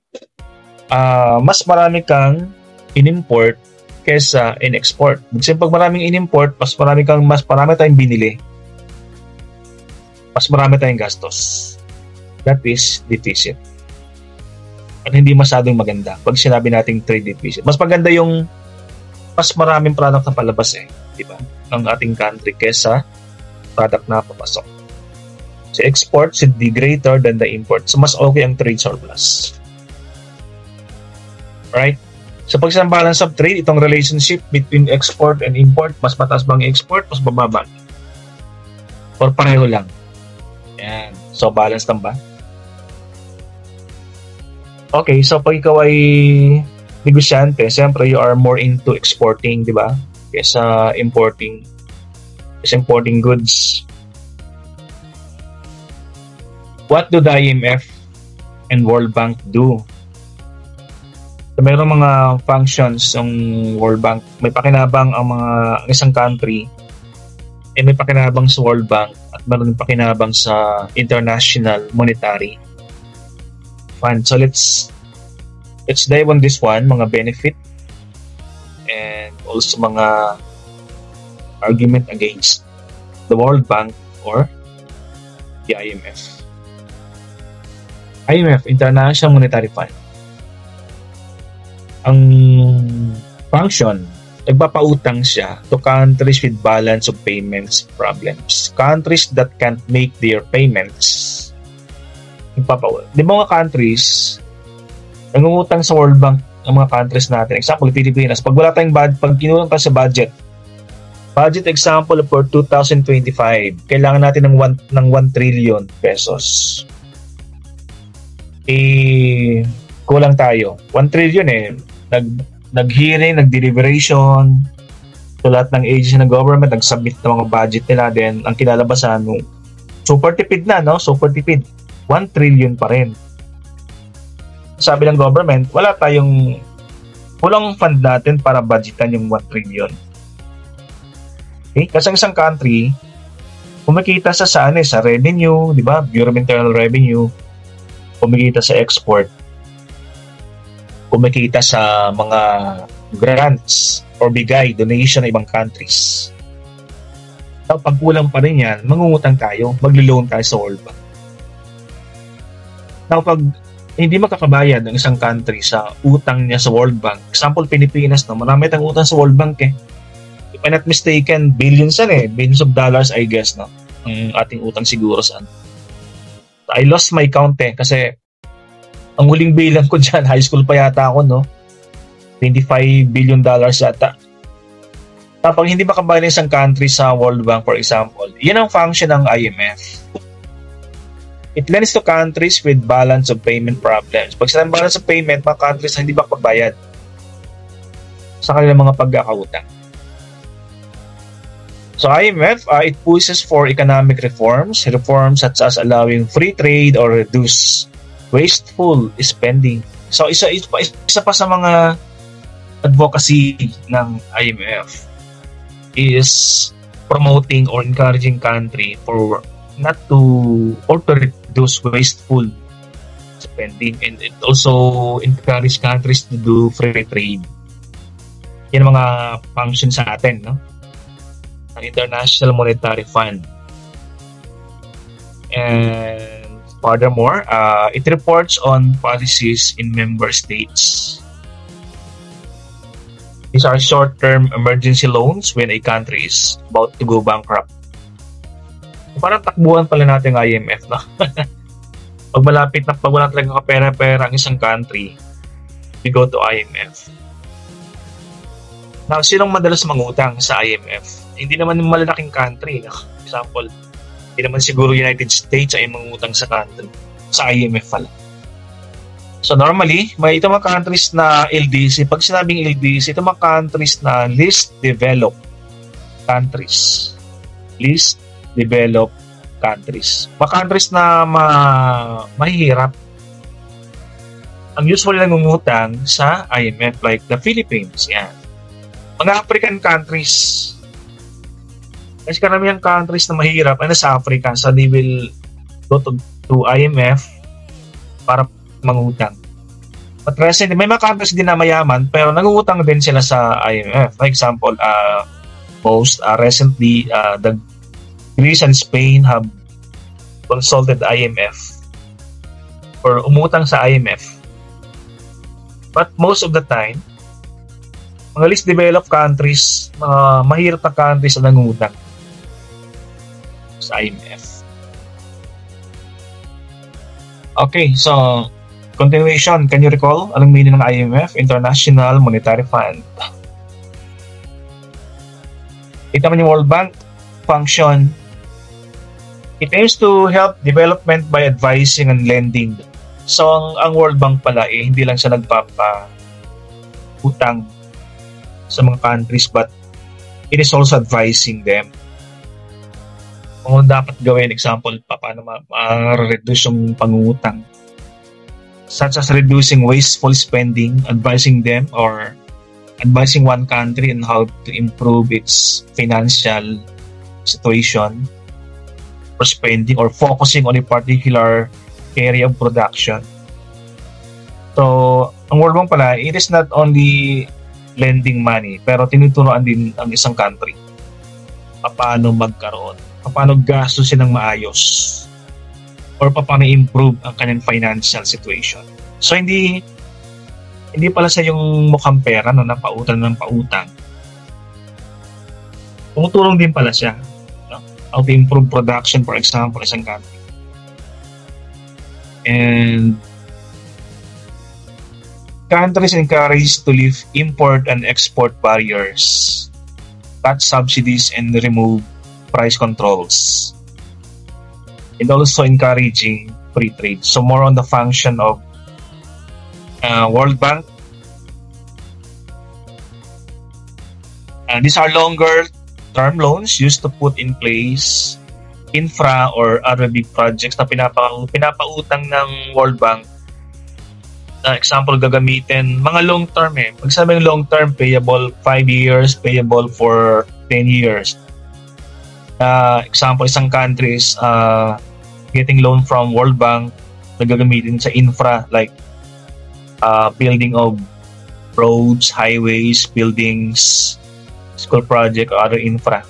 mas marami kang in-import kesa in-export. Kasi pag maraming in-import, mas marami tayong binili. Mas marami tayong gastos. That is deficit. At hindi masyadong maganda pag sinabi nating trade deficit. Mas maganda yung mas maraming product na palabas di ba, ng ating country kesa product na papasok. So export should be greater than the import. So mas okay ang trade surplus. Right? So pag sa balance of trade, itong relationship between export and import, mas mataas bang export, mas bababa? Or pareho lang? Yan. So balance lang ba? Okay, so pag ikaw ay negosyante, siyempre you are more into exporting, di ba? Kesa importing goods. What do the IMF and World Bank do? So, mayroong mga functions ng World Bank. May pakinabang ang isang country, may pakinabang sa World Bank at mayroon pakinabang sa International Monetary Fund. So let's dive on this one, mga benefit and also mga argument against the World Bank or the IMF. IMF, International Monetary Fund. Ang function, nagpapautang siya to countries with balance of payments problems. Countries that can't make their payments. Di ba mga countries, nangungutang sa World Bank ang mga countries natin. Example, Pilipinas. Pag wala tayong pag kinulang tayo sa budget example for 2025, kailangan natin ng 1 trillion pesos. Kulang tayo. 1 trillion nag-hearing, nag-deliberation, so lahat ng agency ng government nag-submit ng mga budget nila, then ang kinalabasan super tipid na, no? Super tipid. 1 trillion pa rin. Sabi ng government, wala tayong kulang fund natin para budgetan yung 1 trillion. Okay? Kasi ang isang country, kumikita sa revenue, di ba? Bureau of Internal Revenue, kumikita sa export, kumikita sa mga grants or bigay, donation ng ibang countries. So, pag kulang pa rin yan, mangungutang tayo, maglo-loan tayo sa World Bank. Now, pag hindi makakabayad ng isang country sa utang niya sa World Bank, example, Pilipinas, no, marami tayong utang sa World Bank eh. If I'm not mistaken, billions of dollars, I guess, no, ang ating utang siguro saan. I lost my count kasi ang huling bilang ko dyan, high school pa yata ako, no? $25 billion yata. Kapag hindi makabayad ng isang country sa World Bank, for example, yan ang function ng IMF. It lends to countries with balance of payment problems. Pag sa balance of payment, mga countries na hindi makapagbayad sa kanilang mga pagkakautang. So IMF, it pushes for economic reforms such as allowing free trade or reduce wasteful spending. So isa pa sa mga advocacy ng IMF is promoting or encouraging country to reduce wasteful spending, and it also encourage countries to do free trade. Yan ang mga function sa atin, no? Ang International Monetary Fund. And furthermore, it reports on policies in member states. These are short-term emergency loans when a country is about to go bankrupt. Parang takbuhan pala natin ang IMF, no? Pag wala talagang kapera-pera ang isang country, we go to IMF. Now, sinong madalas mangutang sa IMF? Hindi naman yung malalaking country, no? Example, hindi naman siguro United States ay mangutang sa country, sa IMF pala. So normally, may itong mga countries na LDC. Pag sinabing LDC, itong mga countries na least developed countries. Least developed countries. Mga countries na mahihirap. Ang usually nangungutang sa IMF, like the Philippines, yan. Mga African countries. Kasi karamihan countries na mahirap ay nasa Africa, so they will go to IMF para mangutang. But recently, may mga countries din na mayaman pero nangungutang din sila sa IMF. For example, recently, the Greece and Spain have consulted IMF or umutang sa IMF. But most of the time, Mga least developed countries, mga mahirap na countries na nangungutang sa IMF. Okay, so continuation. Can you recall anong meaning ng IMF? International Monetary Fund. Ito naman yung World Bank function. It aims to help development by advising and lending. So, ang World Bank pala, hindi lang siya nagpapa-utang sa mga countries, but it is also advising them. Kung dapat gawin, example, paano ma-reduce yung pangungutang. Such as reducing wasteful spending, advising them, or advising one country on how to improve its financial situation for spending, or focusing on a particular area of production. So, ang World Bank pala, it is not only lending money, pero tinuturuan din ang isang country paano magkaroon, paano gastusin ng maayos, or paano improve ang kanyang financial situation. So, hindi pala siya yung mukhang pera, no, na pautang ng pautang. Tumutulong din pala siya, no? How to improve production, for example, isang country. And countries encouraged to lift import and export barriers, cut subsidies, and remove price controls. And also encouraging free trade. So more on the function of World Bank. And these are longer term loans used to put in place infra or other big projects na pinapautang ng World Bank. Example, gagamitin mga long term Pag sabing long term, payable 5 years, payable for 10 years. Example, isang countries getting loan from World Bank na gagamitin sa infra, like building of roads, highways, buildings, school project, or other infra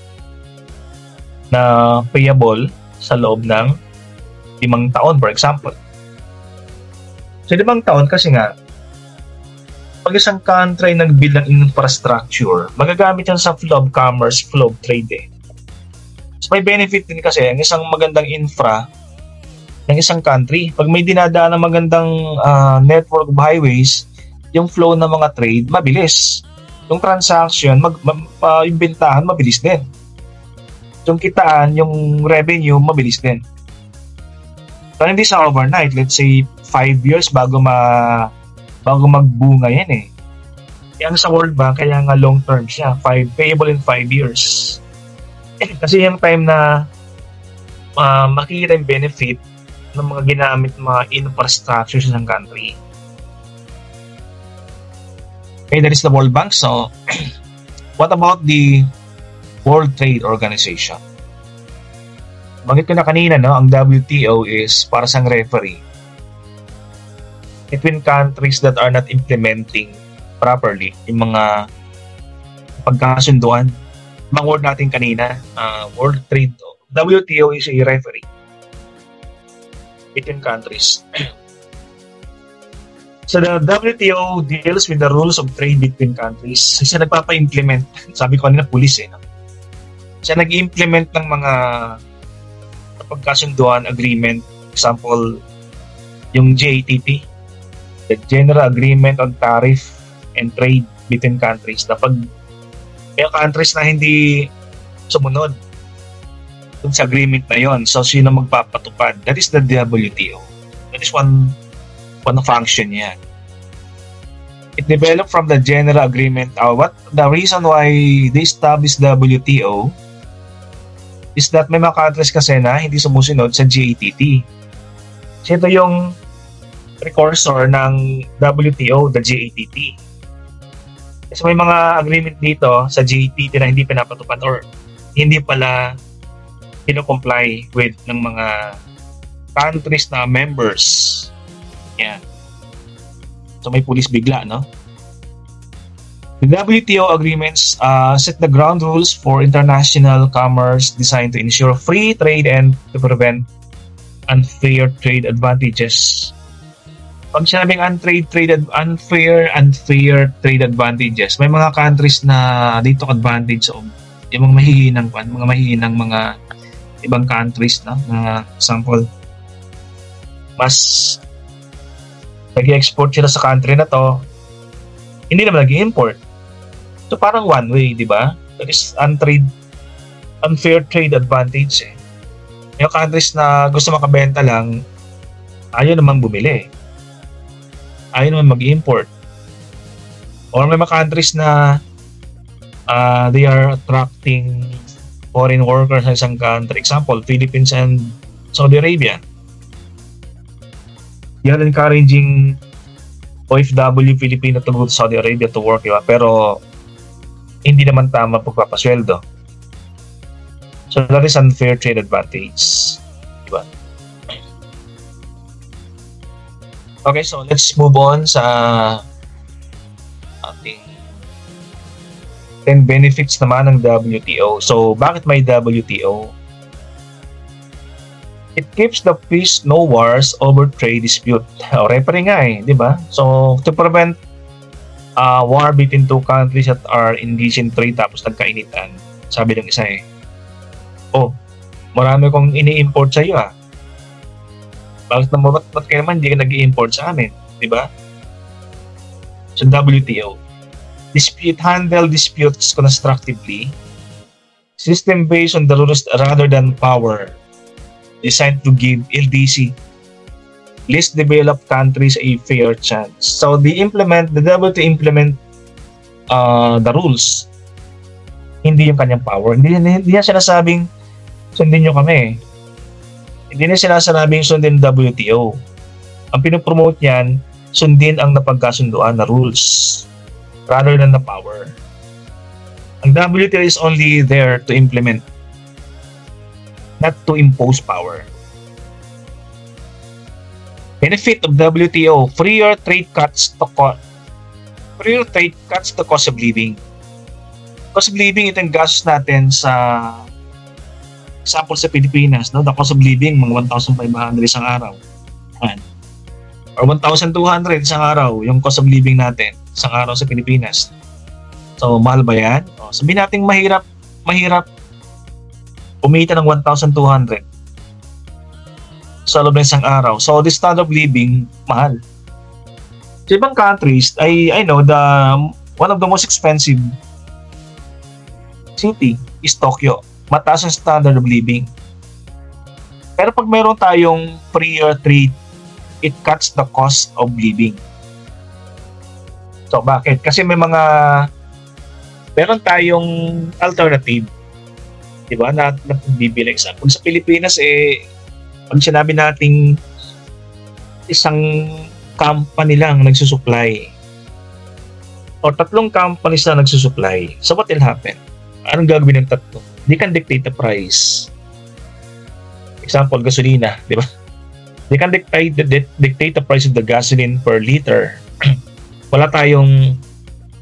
na payable sa loob ng 5 taon, for example. So 5 taon kasi nga, pag isang country nag-build ng infrastructure, magagamit yan sa flow of commerce, flow of trade. So may benefit din kasi ang isang magandang infra ng isang country. Pag may dinadaan ng magandang network of highways, yung flow ng mga trade, mabilis. Yung transaction, yung bentahan, mabilis din. Yung kitaan, yung revenue, mabilis din. So, hindi sa overnight. Let's say, 5 years bago magbunga yan Yang sa World Bank, kaya nga long term siya. Payable in 5 years. Kasi yung time na makikita yung benefit ng mga ginamit mga infrastructure sa country. Okay, that is the World Bank. So, what about the World Trade Organization? Banggit ko na kanina, no? Ang WTO is para sang referee between countries that are not implementing properly yung mga pagkasunduan. Mga word natin kanina, World Trade, WTO is a referee between countries. So the WTO deals with the rules of trade between countries. Siya nagpapa-implement. Sabi ko kanina, pulis no? Siya nag-implement ng mga pagkasunduan, agreement. Example, yung GATT, the General Agreement on Tariff and Trade between countries. Pag may countries na hindi sumunod dun sa agreement na yon, so sino magpapatupad? That is the WTO. That is one function niya. It developed from the General Agreement. What the reason why they established WTO is that may mga countries kasi na hindi sumusunod sa GATT. So ito yung precursor ng WTO, the GATT. Kasi may mga agreement dito sa GATT na hindi pinapatupad or hindi pala pino-comply with ng mga countries na members. Yan. So may pulis bigla, no? The WTO agreements set the ground rules for international commerce designed to ensure free trade and to prevent unfair trade advantages. Pag sinabing unfair trade advantages, may mga countries na dito advantage of yung mga mahihinang mga ibang countries na example, mas nag-export sila sa country na to, hindi naman nag-import. So parang one way, di ba? That is unfair trade advantage eh. Yung countries na gusto makabenta lang, ayaw naman bumili. Ayaw naman mag-import. Or may mga countries na they are attracting foreign workers sa isang country. Example, Philippines and Saudi Arabia. They are encouraging OFW Filipino to go to Saudi Arabia to work, diba? Pero hindi naman tama pagpapasweldo. So that is unfair trade advantage. Diba? Okay, so let's move on sa ating 10 benefits naman ng WTO. So, bakit may WTO? It keeps the peace, no wars over trade dispute. O, referee nga eh, di ba? So, to prevent war between two countries that are engaged in trade tapos nagkainitan, sabi ng isa eh, oh, marami kong ini-import sa iyo ah. Bakit kayo naman hindi ka nag-i-import sa amin? Diba? So, WTO. Handle disputes constructively. System based on the rules rather than power. Designed to give LDC, least developed countries, a fair chance. So, the WTO implement the rules. Hindi yung kanyang power. Hindi niya sinasabing sundin nyo kami. Hindi na sinasabing sundin WTO. Ang pinopromote niyan, sundin ang napagkasunduan na rules rather than the power. Ang WTO is only there to implement, not to impose power. Benefit of WTO, freer trade cuts to cost of living. Cost of living, ito yung gastos natin sa example sa Pilipinas, no? The cost of living, mga 1,500 isang araw. Or 1,200 isang araw, yung cost of living natin isang araw sa Pilipinas. So, mahal ba yan? O, sabihin natin mahirap umita ng 1,200 sa loob ng isang araw. So, the standard of living, mahal. Sa ibang countries, I know one of the most expensive city is Tokyo. Mataas ang standard of living. Pero pag mayroon tayong freer trade, it cuts the cost of living. So, bakit? Kasi meron tayong alternative. Diba? Na bibili. Example, sa Pilipinas, pag sinabi nating isang company lang nagsusupply o 3 companies na nagsusupply, so what will happen? Anong gagawin ng 3? They can dictate the price. Example, gasolina, di ba? They can dictate the price of the gasoline per liter. Wala tayong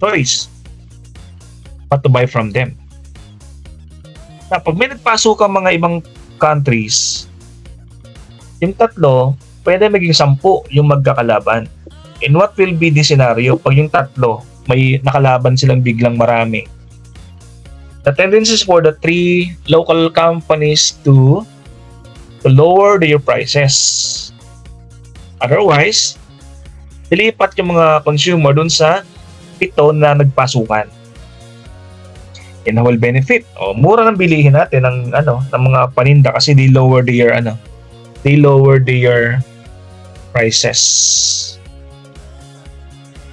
choice but to buy from them. Na pag may nagpasok ang mga ibang countries, yung 3, pwede maging 10 yung magkakalaban. And what will be the scenario pag yung 3 may nakalaban silang biglang marami? The tendency is for the 3 local companies to lower their prices. Otherwise, lilipat yung mga consumer dun sa 7 na nagpasukan. And whole benefit. Mura nang bilihin natin ng mga paninda kasi they lower their prices.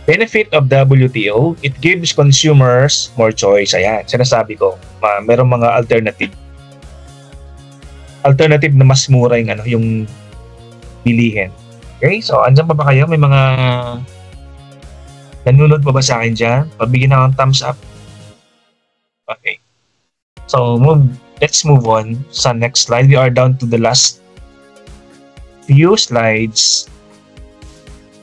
Benefit of WTO, it gives consumers more choice. Ayan, sinasabi ko, merong mga alternative na mas mura yung bilihin. Okay, so andyan pa ba kayo? May mga nanonood pa ba sa akin dyan? Pabigyan na ng thumbs up. Okay. So, let's move on sa next slide. We are down to the last few slides.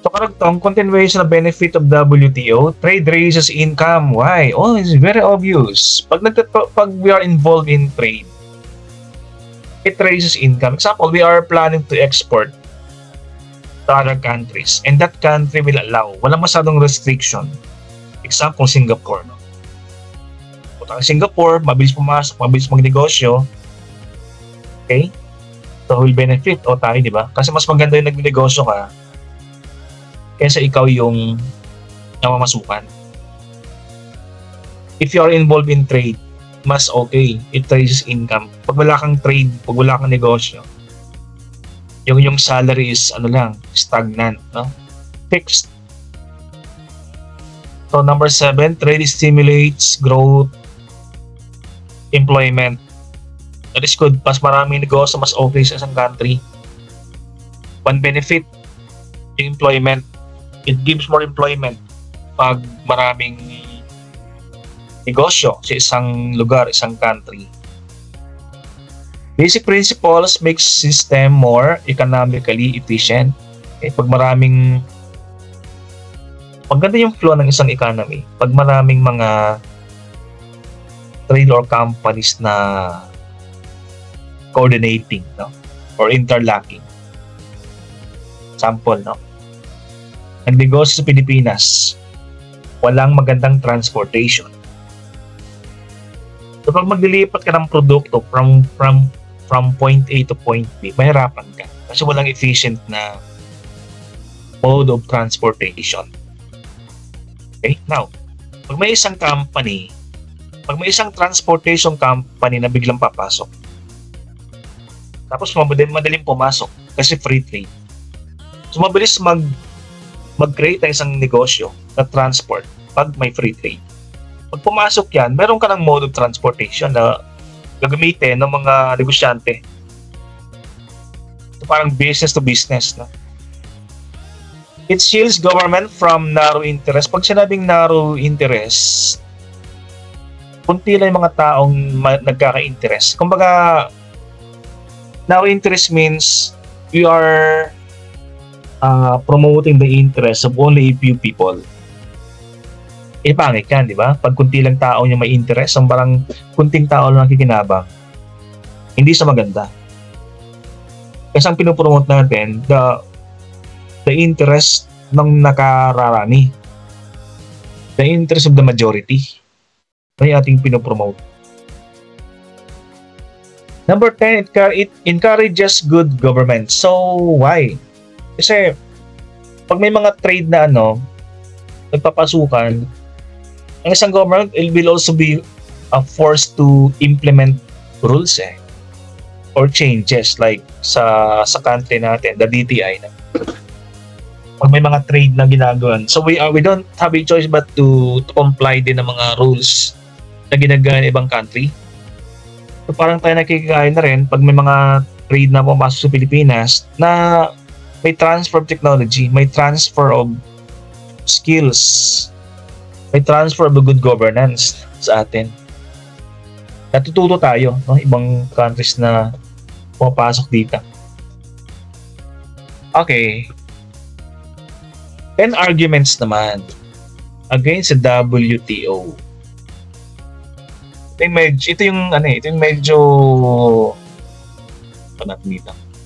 So, karagtong continuation of benefit of WTO, trade raises income. Why? Oh, it's very obvious. Pag we are involved in trade, it raises income. Example, we are planning to export. to other countries, and that country will allow. Walang masyadong restriction. Example, Singapore. No? Punta ka Singapore, mabilis pumasok, mabilis magnegosyo. Okay? So, will benefit o tayo, di ba? Kasi mas maganda yung nagnegosyo ka kaysa ikaw yung namamasukan. If you are involved in trade, mas okay. It raises income. Pag wala kang trade, pag wala kang negosyo, yung salary is stagnant, no? Fixed. So number 7, trade stimulates growth, employment. That is good. Mas maraming negosyo, mas okay sa isang country. One benefit, yung employment. It gives more employment pag maraming negosyo sa isang lugar, isang country. Basic principles makes system more economically efficient. Okay? Pag maganda yung flow ng isang economy, pag maraming mga trade or companies na coordinating, no? Or interlocking. Example, no? Nagnegosyo sa Pilipinas, walang magandang transportation. So pag maglilipat ka ng produkto from point A to point B, mahirapan ka kasi walang efficient na mode of transportation. Okay? Now, pag may isang transportation company na biglang papasok, tapos madaling pumasok kasi free trade. So mabilis mag-create ng isang negosyo na transport pag may free trade. Pag pumasok yan, meron ka ng mode of transportation na gagamitin ng mga negosyante. So, parang business to business. No? It shields government from narrow interest. Pag sinabing narrow interest, kunti lang yung mga taong nagkaka-interest. Kumbaga, narrow interest means we are promoting the interest of only a few people. Pangit yan, di ba? Pag kunti lang tao yung may interest, ang parang kunting tao lang nakikinabang. Hindi sa maganda. Kasi ang pinopromote natin, the interest ng nakararami. The interest of the majority. Ito yung ating pinopromote. Number 10, it encourages good government. So, why? Kasi, pag may mga trade na nagpapasukan, ang isang government will also be forced to implement rules or changes like sa country natin, the DTI na. Pag may mga trade na ginagawa. So we don't have a choice but to comply din ng mga rules na ginagawa ng ibang country. So parang tayo nakikikain na rin pag may mga trade na pumasok sa Pilipinas na may transfer of technology, may transfer of skills, may transfer of good governance sa atin. Natututo tayo, no? Ibang countries na pumapasok dito. Okay. 10 arguments naman against the WTO. Ito yung medyo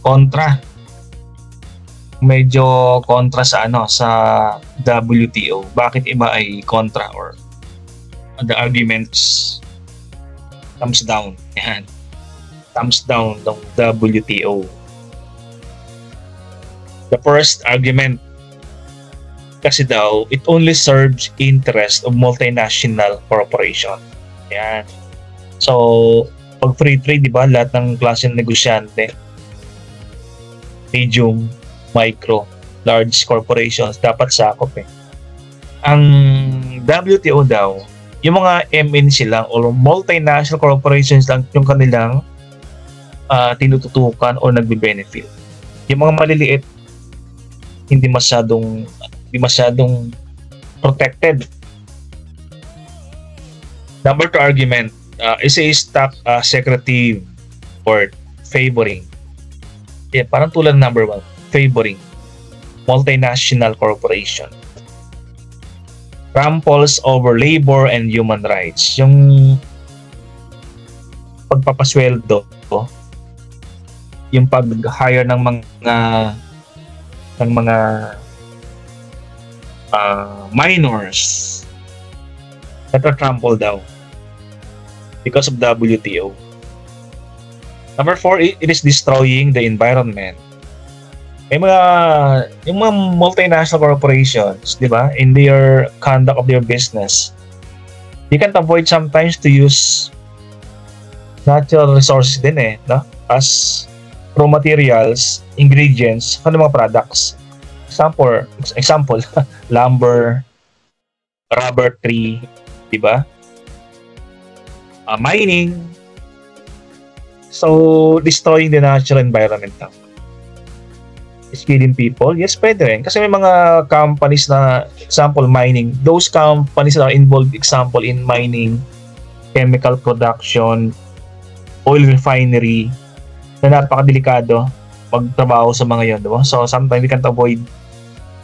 kontra. Medyo kontra sa WTO. Bakit iba ay kontra or the arguments thumbs down. Yan. Thumbs down ng WTO. The first argument, kasi daw it only serves interest of multinational corporation. Yan. So pag free trade, di ba, lahat ng klase ng negosyante, medium, micro, large corporations, dapat sakop Ang WTO daw, yung mga MNC lang o multinational corporations lang yung kanilang tinututukan o nagbe-benefit. Yung mga maliliit, hindi masyadong protected. Number 2 argument, is a stock secretive or favoring. Yeah, parang tulad number 1. Favoring multinational corporation, tramples over labor and human rights. Yung pagpapasweldo, yung pag-hire ng mga ng mga minors natatrample daw because of WTO. Number 4, it is destroying the environment. Yung mga multinational corporations, di ba, in their conduct of their business, you can't avoid sometimes to use natural resources din no? As raw materials, ingredients, ng mga products. Example, lumber, rubber tree, di ba? Mining. So, destroying the natural environment now. It's killing people? Yes, pwede rin. Kasi may mga companies na, example, mining. Those companies that are involved, example, in mining, chemical production, oil refinery, na napakadelikado magtrabaho sa mga yun, diba? So, sometimes we can't avoid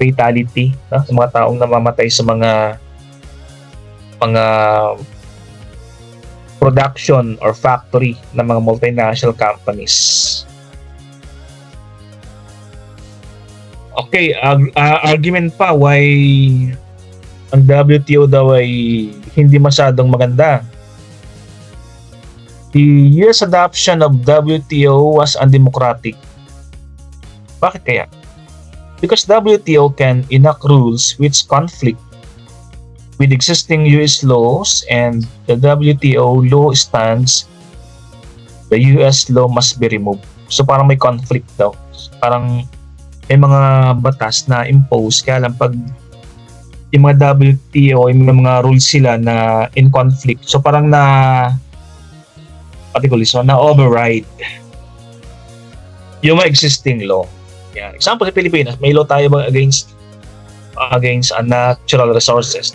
fatality, sa mga taong namamatay sa mga production or factory ng mga multinational companies. Okay, argument pa why ang WTO daw ay hindi masyadong maganda. The US adoption of WTO was undemocratic. Bakit kaya? Because WTO can enact rules which conflict with existing US laws, and the WTO law stands, the US law must be removed. So parang may conflict daw. Parang may mga batas na impose, kaya lang pag yung mga WTO, yung mga rules sila na in conflict, so parang na-override yung mga existing law. Yeah. Example sa Pilipinas, may law tayo ba against natural resources.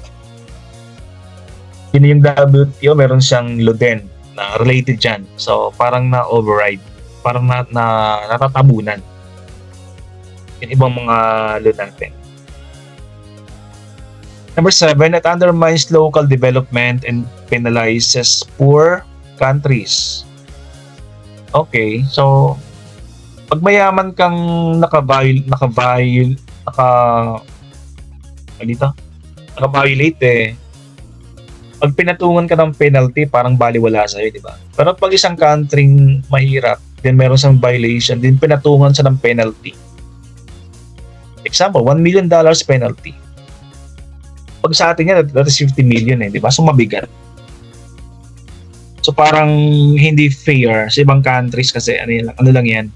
Yun yung WTO, meron siyang law din na related dyan. So, parang na-override. Parang natatabunan yung ibang mga law natin. Number 7, it undermines local development and penalizes poor countries. Okay, so pag mayaman kang naka-violate pag pinatungan ka ng penalty, parang baliwala sa'yo, di ba? Pero pag isang country mahirap, then meron siyang violation, din pinatungan siya ng penalty. Example, $1 million penalty. Pag sa atin yan, that is 50 million di ba? So mabigat. So parang hindi fair sa ibang countries kasi ano lang yan,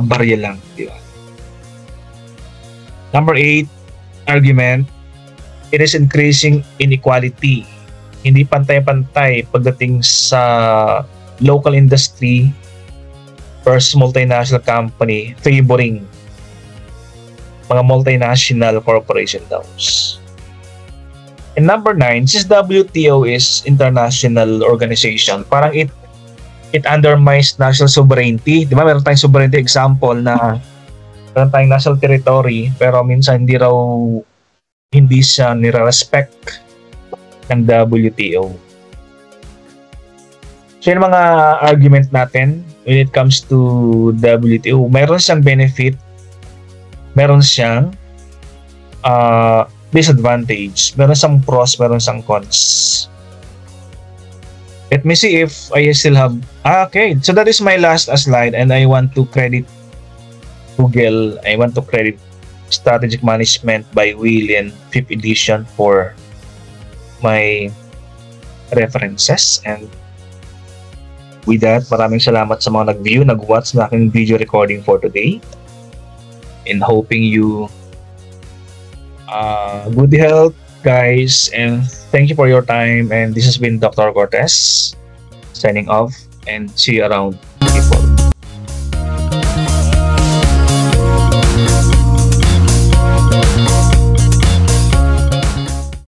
barya lang, di ba? Number 8, argument, it is increasing inequality. Hindi pantay-pantay pagdating sa local industry versus multinational company favoring mga multinational corporation daw. And number 9, since WTO is international organization, parang it undermines national sovereignty. Di ba? Meron tayong sovereignty example na meron tayong national territory pero minsan hindi siya nire-respect ng WTO. So yung mga argument natin when it comes to WTO, meron siyang benefit, meron siyang disadvantage, meron siyang pros, meron siyang cons. Let me see if I still have... okay, so that is my last slide and I want to credit Google. I want to credit Strategic Management by William 5th edition for my references. And with that, maraming salamat sa mga nag-view, nag-watch na aking video recording for today. And hoping you good health, guys, and thank you for your time. And this has been Dr. Cortez signing off, and see you around.